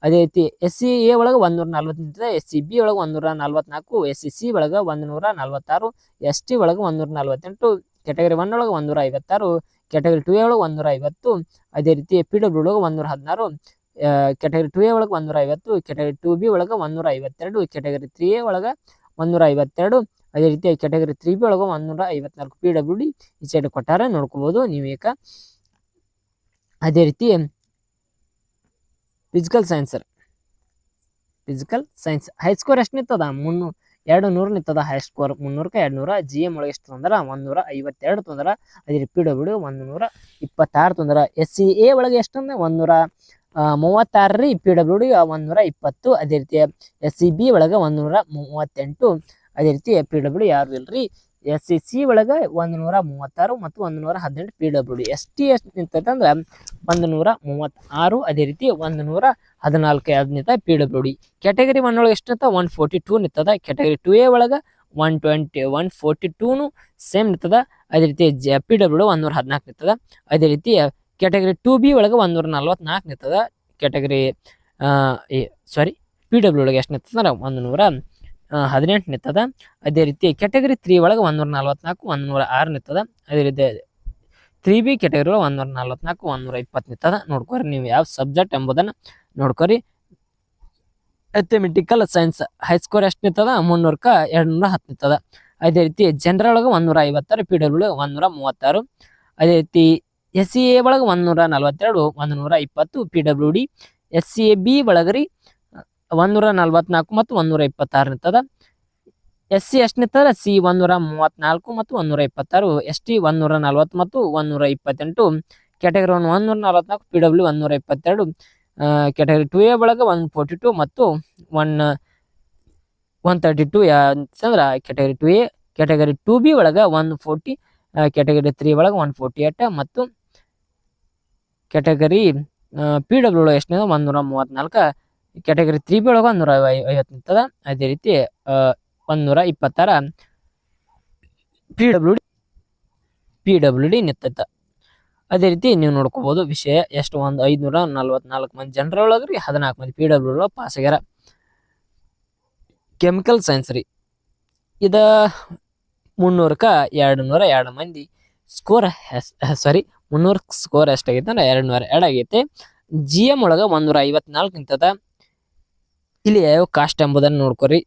ಅದೇ ರೀತಿ SCA ಒಳಗೆ 140 ನಿಂತದ, SCB ಒಳಗೆ 144, SCC ಒಳಗೆ 146, ST ಒಳಗೆ 148, ಕ್ಯಾಟಗರಿ 1 ಒಳಗೆ 156, ಕ್ಯಾಟಗರಿ 2A ಒಳಗೆ 150, ಅದೇ ರೀತಿ PW ಒಳಗೆ 116, ಕ್ಯಾಟಗರಿ 2A ಒಳಗೆ 150, ಕ್ಯಾಟಗರಿ 2B ಒಳಗೆ 152, ಕ್ಯಾಟಗರಿ 3A ಒಳಗೆ 152, ಅದೇ ರೀತಿ ಕ್ಯಾಟಗರಿ 3B ಒಳಗೆ 154 PWD ಈ ಸೈಡ್ ಕೊಟ್ಟಾರ ನೋಡ್ಕೋಬಹುದು ನೀವೀಗ. ಅದೇ ರೀತಿ ಫಿಸಿಕಲ್ ಸೈನ್ಸ್ ಹೈ ಸ್ಕೋರ್ ಎಷ್ಟು ನಿಂತದ 200 ನಿಂತದ. ಹೈ ಸ್ಕೋರ್ 300ಕ್ಕೆ 200. GM ಒಳಗೆ ಎಷ್ಟು ತೊಂದ್ರ 152 ತೊಂದ್ರ. ಅದೇ ರೀತಿ PW 126 ತೊಂದ್ರ. SCA ಒಳಗೆ ಎಷ್ಟು ಅಂದ್ರೆ 136 ರೀ. PWD 120. ಅದೇ ರೀತಿ SCB ಒಳಗೆ 138. ಅದೇ ರೀತಿ PWD ಯಾರು ಇಲ್ರಿ. SCC ಒಳಗೆ 136 ಮತ್ತು 118 PWD. ST ಎಷ್ಟು ನಿಂತಂದ್ರೆ 136. ಅದೇ ರೀತಿ 114 ಯಾವ್ದು ನಿಂತ PWD. ಕ್ಯಾಟಗರಿ 1 ಒಳಗೆ ಎಷ್ಟು ನಿಂತ 142 ನಿಂತದ. ಕ್ಯಾಟಗರಿ 2A ಒಳಗೆ 142 ಸೇಮ್ ನಿಂತದ. ಅದೇ ರೀತಿ PWD 114 ನಿಂತದ. ಅದೇ ರೀತಿ ಕ್ಯಾಟಗರಿ 2B ಒಳಗೆ 144 ನಿಂತದ. ಕ್ಯಾಟಗರಿ PW ಒಳಗೆ ಎಷ್ಟು ನಿಂತದ 118 ನಿಂತದ. ಅದೇ ರೀತಿ ಕ್ಯಾಟಗರಿ 3 ಒಳಗೆ 144 106 ನಿಂತದ. ಅದೇ ರೀತಿ 3B ಕ್ಯಾಟಗರಿ ಒಳಗೆ 144 120 ನಿಂತದ. ನೋಡ್ಕೊರಿ ನೀವು ಯಾವ ಸಬ್ಜೆಕ್ಟ್ ಎಂಬುದನ್ನು ನೋಡ್ಕೊರಿ. ಮ್ಯಾಥಮೆಟಿಕಲ್ ಸೈನ್ಸ್ ಹೈ ಸ್ಕೋರ್ ಎಷ್ಟು ನಿಂತದ 300ಕ್ಕೆ 210 ನಿಂತದ. ಅದೇ ರೀತಿ ಜನರಲ್ ಒಳಗೆ 156, PW 136. ಅದೇ ರೀತಿ SCA ಒಳಗೆ 142 120 PWD. SCAB ಒಳಗರಿ 144 ಮತ್ತು 126 ನಿಂತದ. SC ಎಷ್ಟು ನಿಂತದ C 134 ಮತ್ತು 126. ST 140 ಮತ್ತು 128. Category 144, PW 122. ಕ್ಯಾಟಗರಿ 2A ಒಳಗೆ 142 ಮತ್ತು 132 ಅಂತಂದ್ರೆ ಕ್ಯಾಟಗರಿ 2A. ಕ್ಯಾಟಗರಿ 2B ಒಳಗೆ 140, ಕ್ಯಾಟಗರಿ 3 ಒಳಗೆ 148 ಮತ್ತು ಕ್ಯಾಟಗರಿ PW ಒಳಗೆ ಎಷ್ಟು 134. ಕ್ಯಾಟಗರಿ 3B ಒಳಗೆ 150 ನಿಂತದ. ಅದೇ ರೀತಿ 126 PWD ನಿಂತದ. ಅದೇ ರೀತಿ ನೀವು ನೋಡ್ಕೋಬಹುದು ವಿಷಯ ಎಷ್ಟು 544 ಮಂದಿ ಜನರ ಒಳಗ್ರಿ 14 ಮಂದಿ PW ಪಾಸ್ ಆಗ್ಯಾರ. ಕೆಮಿಕಲ್ ಸೈನ್ಸ್ ರೀ ಇದ 300ಕ್ಕೆ 202 ಮಂದಿ ಸ್ಕೋರ್ 300 ಸ್ಕೋರ್ ಎಷ್ಟಾಗೈತೆ ಅಂದ್ರೆ 202 ಆಗೈತೆ. GM ಒಳಗೆ 154 ನಿಂತದ. ಇಲ್ಲಿ ಯಾವ ಕಾಸ್ಟ್ ಎಂಬುದನ್ನು ನೋಡ್ಕೊರಿ.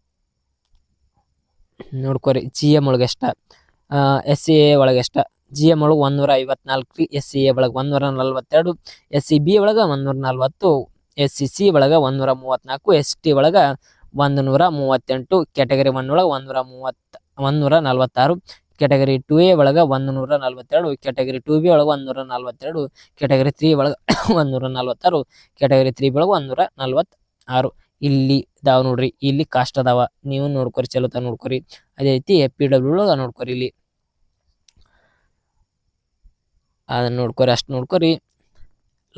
GM ಒಳಗೆ ಎಷ್ಟ, SCA ಒಳಗೆ ಎಷ್ಟ. GM ಒಳಗೆ 154, SCA ಒಳಗೆ 142, SCB ಒಳಗೆ 140, SCC ಒಳಗೆ 134, ST ಒಳಗೆ 138, ಕ್ಯಾಟಗರಿ 1 ಒಳಗೆ 146, ಕ್ಯಾಟಗರಿ 2A ಒಳಗೆ 142, ಕ್ಯಾಟಗರಿ 2B ಒಳಗೆ 142, ಕ್ಯಾಟಗರಿ 3 ಒಳಗೆ 146, ಕ್ಯಾಟಗರಿ 3B ಒಳಗೆ 146. ಇಲ್ಲಿ ಇದಾವ ನೋಡ್ರಿ. ಇಲ್ಲಿ ಕಾಸ್ಟ್ ಅದಾವ, ನೀವು ನೋಡ್ಕೊರಿ, ಚಲೋತ ನೋಡ್ಕೊರಿ. ಅದೇ ರೀತಿ PW ಒಳಗೆ ನೋಡ್ಕೊರಿ. ಇಲ್ಲಿ ಅದನ್ನ ನೋಡ್ಕೊರಿ, ಅಷ್ಟು ನೋಡ್ಕೊರಿ.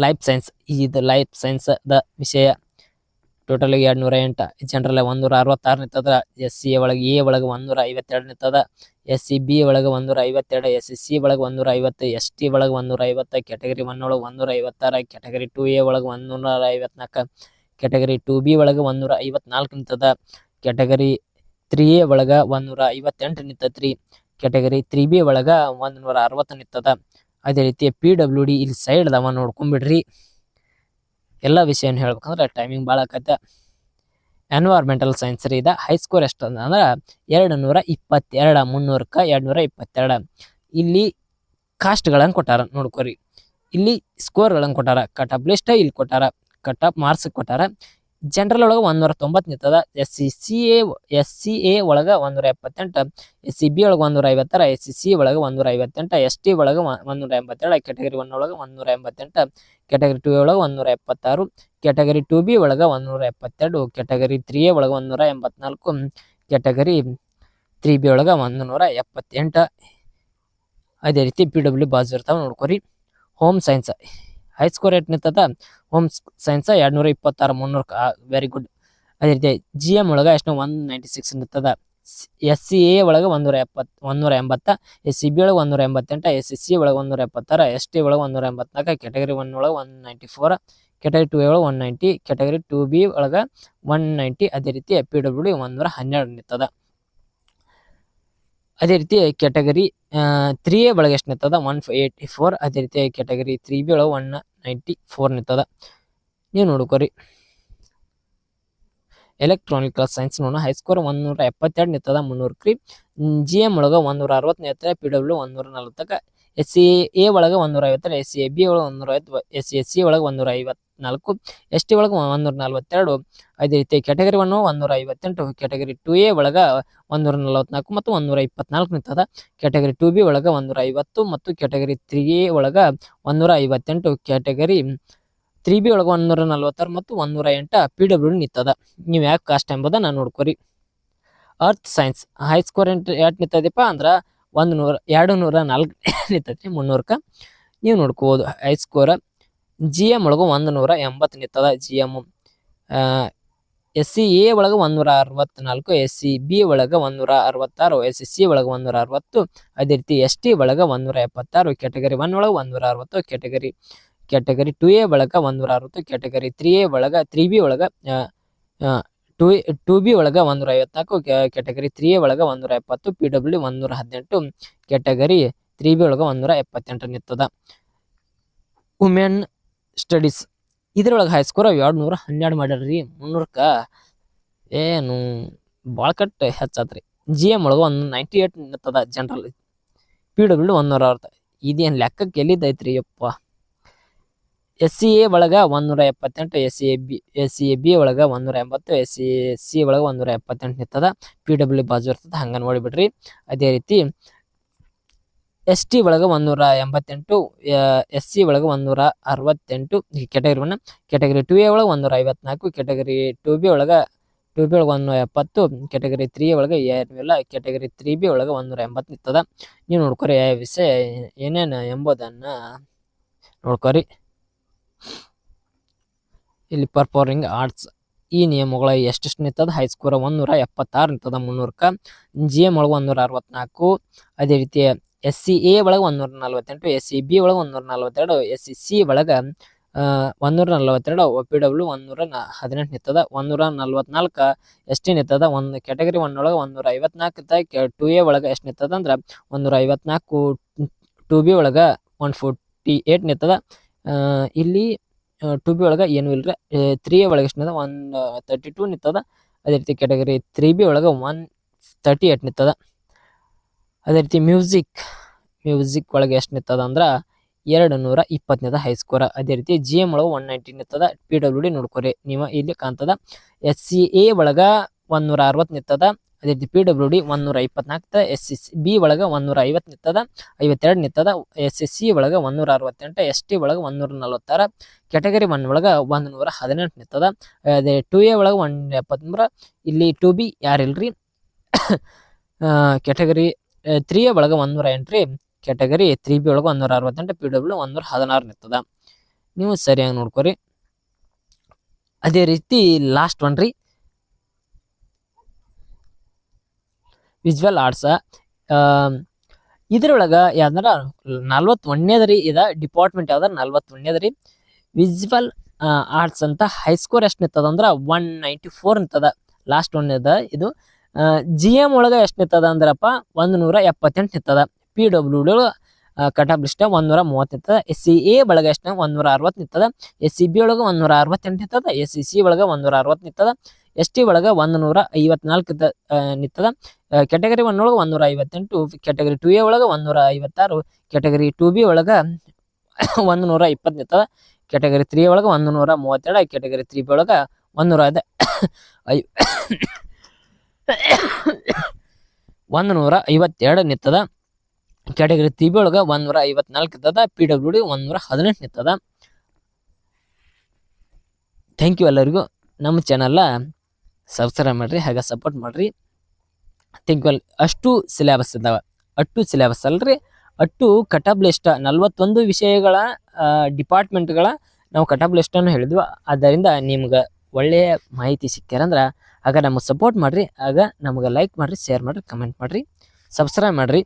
ಲೈಫ್ ಸೈನ್ಸ್ ಇದು ಲೈಫ್ ಸೈನ್ಸ್ ದ ವಿಷಯ ಟೋಟಲ್ 208. ಜನರಲ್ 166 ನಿಂತದ. SCA ಒಳಗೆ A ಒಳಗೆ 152 ನಿಂತದ. SCB ಒಳಗೆ 152, SCC ಒಳಗೆ 150, ST ಒಳಗೆ 150, ಕ್ಯಾಟಗರಿ 1 ಒಳಗೆ 156, ಕ್ಯಾಟಗರಿ 2A ಒಳಗೆ 154, ಕ್ಯಾಟಗರಿ 2B ಒಳಗೆ 154 ನಿಂತದ. ಕ್ಯಾಟಗರಿ 3A ಒಳಗೆ 158 ನಿಂತತ್ರಿ. ಕ್ಯಾಟಗರಿ 3B ಒಳಗೆ 160 ನಿಂತದ. ಅದೇ ರೀತಿ PWD ಇಲ್ಲಿ ಸೈಡ್ ಅದಾವ ನೋಡ್ಕೊಂಡ್ಬಿಡ್ರಿ. ಎಲ್ಲ ವಿಷಯನ ಹೇಳ್ಬೇಕಂದ್ರೆ ಟೈಮಿಂಗ್ ಭಾಳ ಆಕತ್ತ. ಎನ್ವೈರ್ಮೆಂಟಲ್ ಸೈನ್ಸ್ ರೀ ಇದ ಹೈ ಸ್ಕೋರ್ ಎಷ್ಟು ಅಂದ್ರೆ 222, 300ಕ್ಕೆ 222. ಇಲ್ಲಿ ಕಾಸ್ಟ್ಗಳನ್ನು ಕೊಟ್ಟಾರ ನೋಡ್ಕೊರಿ. ಇಲ್ಲಿ ಸ್ಕೋರ್ಗಳನ್ನು ಕೊಟ್ಟಾರ. ಕಟ್ ಆಫ್ ಲಿಸ್ಟ್ ಇಲ್ಲಿ ಕೊಟ್ಟಾರ, ಕಟ್ ಆಫ್ ಮಾರ್ಕ್ಸ್ ಕೊಟ್ಟಾರ. ಜನರಲ್ ಒಳಗೆ 190 ನಿಂತದ. SCA ಒಳಗೆ 178, SCB ಒಳಗೆ 156, SCC ಒಳಗೆ 158, ST ಒಳಗೆ 187, ಕ್ಯಾಟಗರಿ 1 ಒಳಗೆ 188, ಕ್ಯಾಟಗರಿ 2 ಒಳಗೆ 176, ಕ್ಯಾಟಗರಿ 2B ಒಳಗೆ 172, ಕ್ಯಾಟಗರಿ 3A ಒಳಗೆ 184, ಕ್ಯಾಟಗರಿ 3B ಒಳಗೆ 178. ಅದೇ ರೀತಿ PW ಬಾಜು ಇರ್ತಾವ ನೋಡ್ಕೊರಿ. ಹೋಮ್ ಸೈನ್ಸ್ ಹೈ ಸ್ಕೋರ್ ಏಟ್ ನಿಂತದ. Home science 226, 300 very good. ಅದೇ ರೀತಿ GM ಒಳಗೆ ಎಷ್ಟು 196 ನಿಂತದ. SCA ಒಳಗೆ 180, SCB ಒಳಗೆ 188, SCC ಒಳಗೆ 176, ST ಒಳಗೆ 184, ಕ್ಯಾಟಗರಿ 1 ಒಳಗೆ 194, ಕ್ಯಾಟಗರಿ 2A ಒಳಗೆ 190, ಕ್ಯಾಟಗರಿ 2B ಒಳಗೆ 190. ಅದೇ ರೀತಿ PWD 112 ನಿಂತದ. ಅದೇ ರೀತಿ ಕ್ಯಾಟಗರಿ 3A ಒಳಗೆ ಎಷ್ಟು ನಿಂತದ 184. ಅದೇ ರೀತಿ ಕ್ಯಾಟಗರಿ 3B ಒಳಗೆ 194 ನಿಂತದ. ನೀವು ನೋಡ್ಕೋರಿ. ಎಲೆಕ್ಟ್ರಾನಿಕಲ್ ಸೈನ್ಸ್ ನೋಡೋಣ. ಹೈಸ್ಕೋರ್ 172 ನಿಂತದ 300 GM ಒಳಗೆ 160 ನಿಂತದ. PW 140. SCA ಒಳಗೆ 150, SCAB ಒಳಗೆ 150, SCSC ಒಳಗೆ 154, ST ಒಳಗೆ 142. ಅದೇ ರೀತಿ ಕ್ಯಾಟಗರಿ 1 158, ಕ್ಯಾಟಗರಿ 2A ಒಳಗೆ 144 ಮತ್ತು 124 ನಿಂತದ. ಕ್ಯಾಟಗರಿ 2B ಒಳಗೆ 150 ಮತ್ತು ಕ್ಯಾಟಗರಿ 3A ಒಳಗೆ 158, ಕ್ಯಾಟಗರಿ 3B ಒಳಗೆ 146 ಮತ್ತು 108 PW ನಿಂತದ. ನೀವು ಯಾಕೆ ಕಾಸ್ಟ್ ಎಂಬುದನ್ನ ನೋಡ್ಕೋರಿ. ಅರ್ತ್ ಸೈನ್ಸ್ ಹೈಸ್ಕೋರ್ ಎಷ್ಟು ನಿಂತದಪ್ಪ ಅಂದ್ರೆ 204 ನಿಂತೈತಿ 300. ನೀವು ನೋಡ್ಕೋಬೋದು. ಹೈಸ್ಕೋರ್ GM ಒಳಗೆ 180 ನಿಂತದ. GM SCA ಒಳಗೆ 164, SCB ಒಳಗೆ 166, SCC ಒಳಗೆ 160. ಅದೇ ರೀತಿ ST ಒಳಗೆ 176, ಕ್ಯಾಟಗರಿ 1 ಒಳಗೆ 160, ಕ್ಯಾಟಗರಿ 2A ಒಳಗೆ 160, ಕ್ಯಾಟಗರಿ 3A ಒಳಗೆ 3B ಒಳಗೆ 2B ಒಳಗೆ 154, ಕ್ಯಾಟಗರಿ 3A ಒಳಗೆ 170, PW 118, ಕ್ಯಾಟಗರಿ 3B ಒಳಗೆ 178 ನಿಂತದ. ವುಮೆನ್ ಸ್ಟಡೀಸ್ ಇದ್ರೊಳಗೆ ಹೈಸ್ಕೋರ್ 212 ಮಾಡ್ಯಾರ್ರಿ 300ಕ್ಕ. ಏನು ಭಾಳ ಕಟ್ ಹೆಚ್ಚಾತ್ರಿ. GM ಒಳಗೆ 198 ನಿಂತದ ಜನರಲ್. PW 160. ಇದೇನು ಲೆಕ್ಕಕ್ಕೆ ಎಲ್ಲಿದ್ದೈತ್ರಿ ಯಪ್ಪ. SCA ಒಳಗೆ 178, SCAB ಒಳಗೆ 180, SCSC ಒಳಗೆ 178 ನಿಂತದ. PW ಬಾಜು ಇರ್ತದ, ಹಂಗ ನೋಡಿಬಿಡ್ರಿ. ಅದೇ ರೀತಿ ST ಒಳಗೆ 188, SC ಒಳಗೆ 168, ಕ್ಯಾಟಗರಿ 1. ಕ್ಯಾಟಗರಿ 2A ಒಳಗೆ 154, ಕ್ಯಾಟಗರಿ 2B ಒಳಗೆ 170, ಕ್ಯಾಟಗರಿ 3A ಒಳಗೆ ಏನಿಲ್ಲ, ಕ್ಯಾಟಗರಿ 3B ಒಳಗೆ 180 ನಿಂತದ. ನೀವು ನೋಡ್ಕೊರಿ ವಿಷಯ ಏನೇನು ಎಂಬುದನ್ನ ನೋಡ್ಕೊರಿ. ಇಲ್ಲಿ ಪರ್ಫಾರ್ಮಿಂಗ್ ಆರ್ಟ್ಸ್ ಈ ನಿಯಮಗಳ ಎಷ್ಟೆಷ್ಟು ನಿಂತದ. ಹೈಸ್ಕೋರ್ 176 ನಿಂತದ 300ಕ್ಕ. GM ಒಳಗೆ 164. ಅದೇ ರೀತಿ SCA ಒಳಗೆ 148, SCB ಒಳಗೆ 142, SCC ಒಳಗೆ 142, PW 118 ನಿಂತದ. 144 ST ನಿಂತದ. ಕ್ಯಾಟಗರಿ 1 ಒಳಗೆ 154, 2A ಒಳಗೆ ಎಷ್ಟು ನಿಂತದ ಅಂದ್ರೆ 154, 2B ಒಳಗೆ 148 ನಿಂತದ. ಇಲ್ಲಿ 2B ಒಳಗೆ ಏನು ಇಲ್ರಿ. 3A ಒಳಗೆ ಎಷ್ಟು ನಿಂತದ 132 ನಿಂತದ. ಅದೇ ರೀತಿ ಕ್ಯಾಟಗರಿ 3B ಒಳಗೆ 138 ನಿಂತದ. ಅದೇ ರೀತಿ ಮ್ಯೂಸಿಕ್ ಒಳಗೆ ಎಷ್ಟು ನಿಂತದ ಅಂದ್ರೆ 220 ನಿಂತದ ಹೈಸ್ಕೋರ್. ಅದೇ ರೀತಿ GM ಒಳಗೆ 190 ನಿಂತದ. PWD ನೋಡ್ಕೊರಿ ನೀವು ಇಲ್ಲಿ ಕಾಣ್ತದ. SCA ಒಳಗೆ 160 ನಿಂತದ. ಅದೇ ರೀತಿ PWD 124, SCB ಒಳಗೆ 150 ನಿಂತದ 52 ನಿಂತದ. SCC ಒಳಗೆ 168, ST ಒಳಗೆ 146, ಕ್ಯಾಟಗರಿ 1 ಒಳಗೆ 118 ನಿಂತದ. ಅದೇ 2A ಒಳಗೆ 173. ಇಲ್ಲಿ 2B ಯಾರಿಲ್ರಿ. ಕ್ಯಾಟಗರಿ 3A ಒಳಗೆ 108, ಕ್ಯಾಟಗರಿ 3B ಒಳಗೆ 168, PW 116 ನಿಂತದ. ನೀವು ಸರಿಯಾಗಿ ನೋಡ್ಕೊರಿ. ಅದೇ ರೀತಿ ಲಾಸ್ಟ್ ಒನ್ ರೀ ವಿಜುವಲ್ ಆರ್ಟ್ಸ್. ಇದ್ರೊಳಗೆ ಯಾವ್ದಾರ 41ನೇದ್ರಿ. ಇದ ಡಿಪಾರ್ಟ್ಮೆಂಟ್ ಯಾವ್ದಾರ 41ನೇದ್ರಿ ವಿಜುವಲ್ ಆರ್ಟ್ಸ್ ಅಂತ. ಹೈಸ್ಕೋರ್ ಎಷ್ಟು ನಿಂತದ ಅಂದ್ರೆ 194 ನಿಂತದ. ಲಾಸ್ಟ್ ಒನ್ ಇದ ಇದು. GM ಒಳಗೆ ಎಷ್ಟು ನಿಂತದ ಅಂದ್ರಪ್ಪ 178 ನಿಂತದ. PWD cut off list 130 ನಿಂತದ. SCA ಒಳಗೆ ಎಷ್ಟು 160 ನಿಂತದ. SCB ಒಳಗೆ 168 ನಿಂತದ. SCC ಒಳಗೆ 160 ನಿಂತದ. ST ಒಳಗೆ 154 ನಿಂತದ. ಕ್ಯಾಟಗರಿ 1 ಒಳಗೆ 158, ಕ್ಯಾಟಗರಿ 2A ಒಳಗೆ 156, ಕ್ಯಾಟಗರಿ 2B ಒಳಗೆ 120 ನಿಂತದ. ಕ್ಯಾಟಗರಿ 3A ಒಳಗೆ 132, ಕ್ಯಾಟಗರಿ 3B ಒಳಗೆ 152 ನಿಂತದ. ಕ್ಯಾಟಗರಿ 3B ಒಳಗೆ 154 ನಿಂತದ. PWD 118 ನಿಂತದ. ಥ್ಯಾಂಕ್ ಯು ಎಲ್ಲರಿಗೂ. ನಮ್ಮ ಚಾನಲ್ ಸಬ್ಸ್ಕ್ರೈಬ್ ಮಾಡ್ರಿ, ಹಾಗೆ ಸಪೋರ್ಟ್ ಮಾಡ್ರಿ. Thank you. ಅಷ್ಟು ಸಿಲೆಬಸ್ ಇದ್ದಾವೆ. ಅಷ್ಟು ಸಿಲೆಬಸ್ ಅಲ್ರಿ, ಅಷ್ಟು ಕಟ್ ಆಫ್ ಲಿಸ್ಟ್ 41 ವಿಷಯಗಳ ಡಿಪಾರ್ಟ್ಮೆಂಟ್ಗಳ ನಾವು ಕಟ್ ಆಫ್ ಲಿಸ್ಟನ್ನು ಹೇಳಿದ್ವಿ. ಆದ್ದರಿಂದ ನಿಮ್ಗೆ ಒಳ್ಳೆಯ ಮಾಹಿತಿ ಸಿಕ್ಕ್ಯಾರಂದ್ರೆ ಆಗ ನಮಗೆ ಸಪೋರ್ಟ್ ಮಾಡ್ರಿ, ಆಗ ನಮಗೆ ಲೈಕ್ ಮಾಡ್ರಿ, ಶೇರ್ ಮಾಡ್ರಿ, ಕಮೆಂಟ್ ಮಾಡ್ರಿ, ಸಬ್ಸ್ಕ್ರೈಬ್ ಮಾಡ್ರಿ.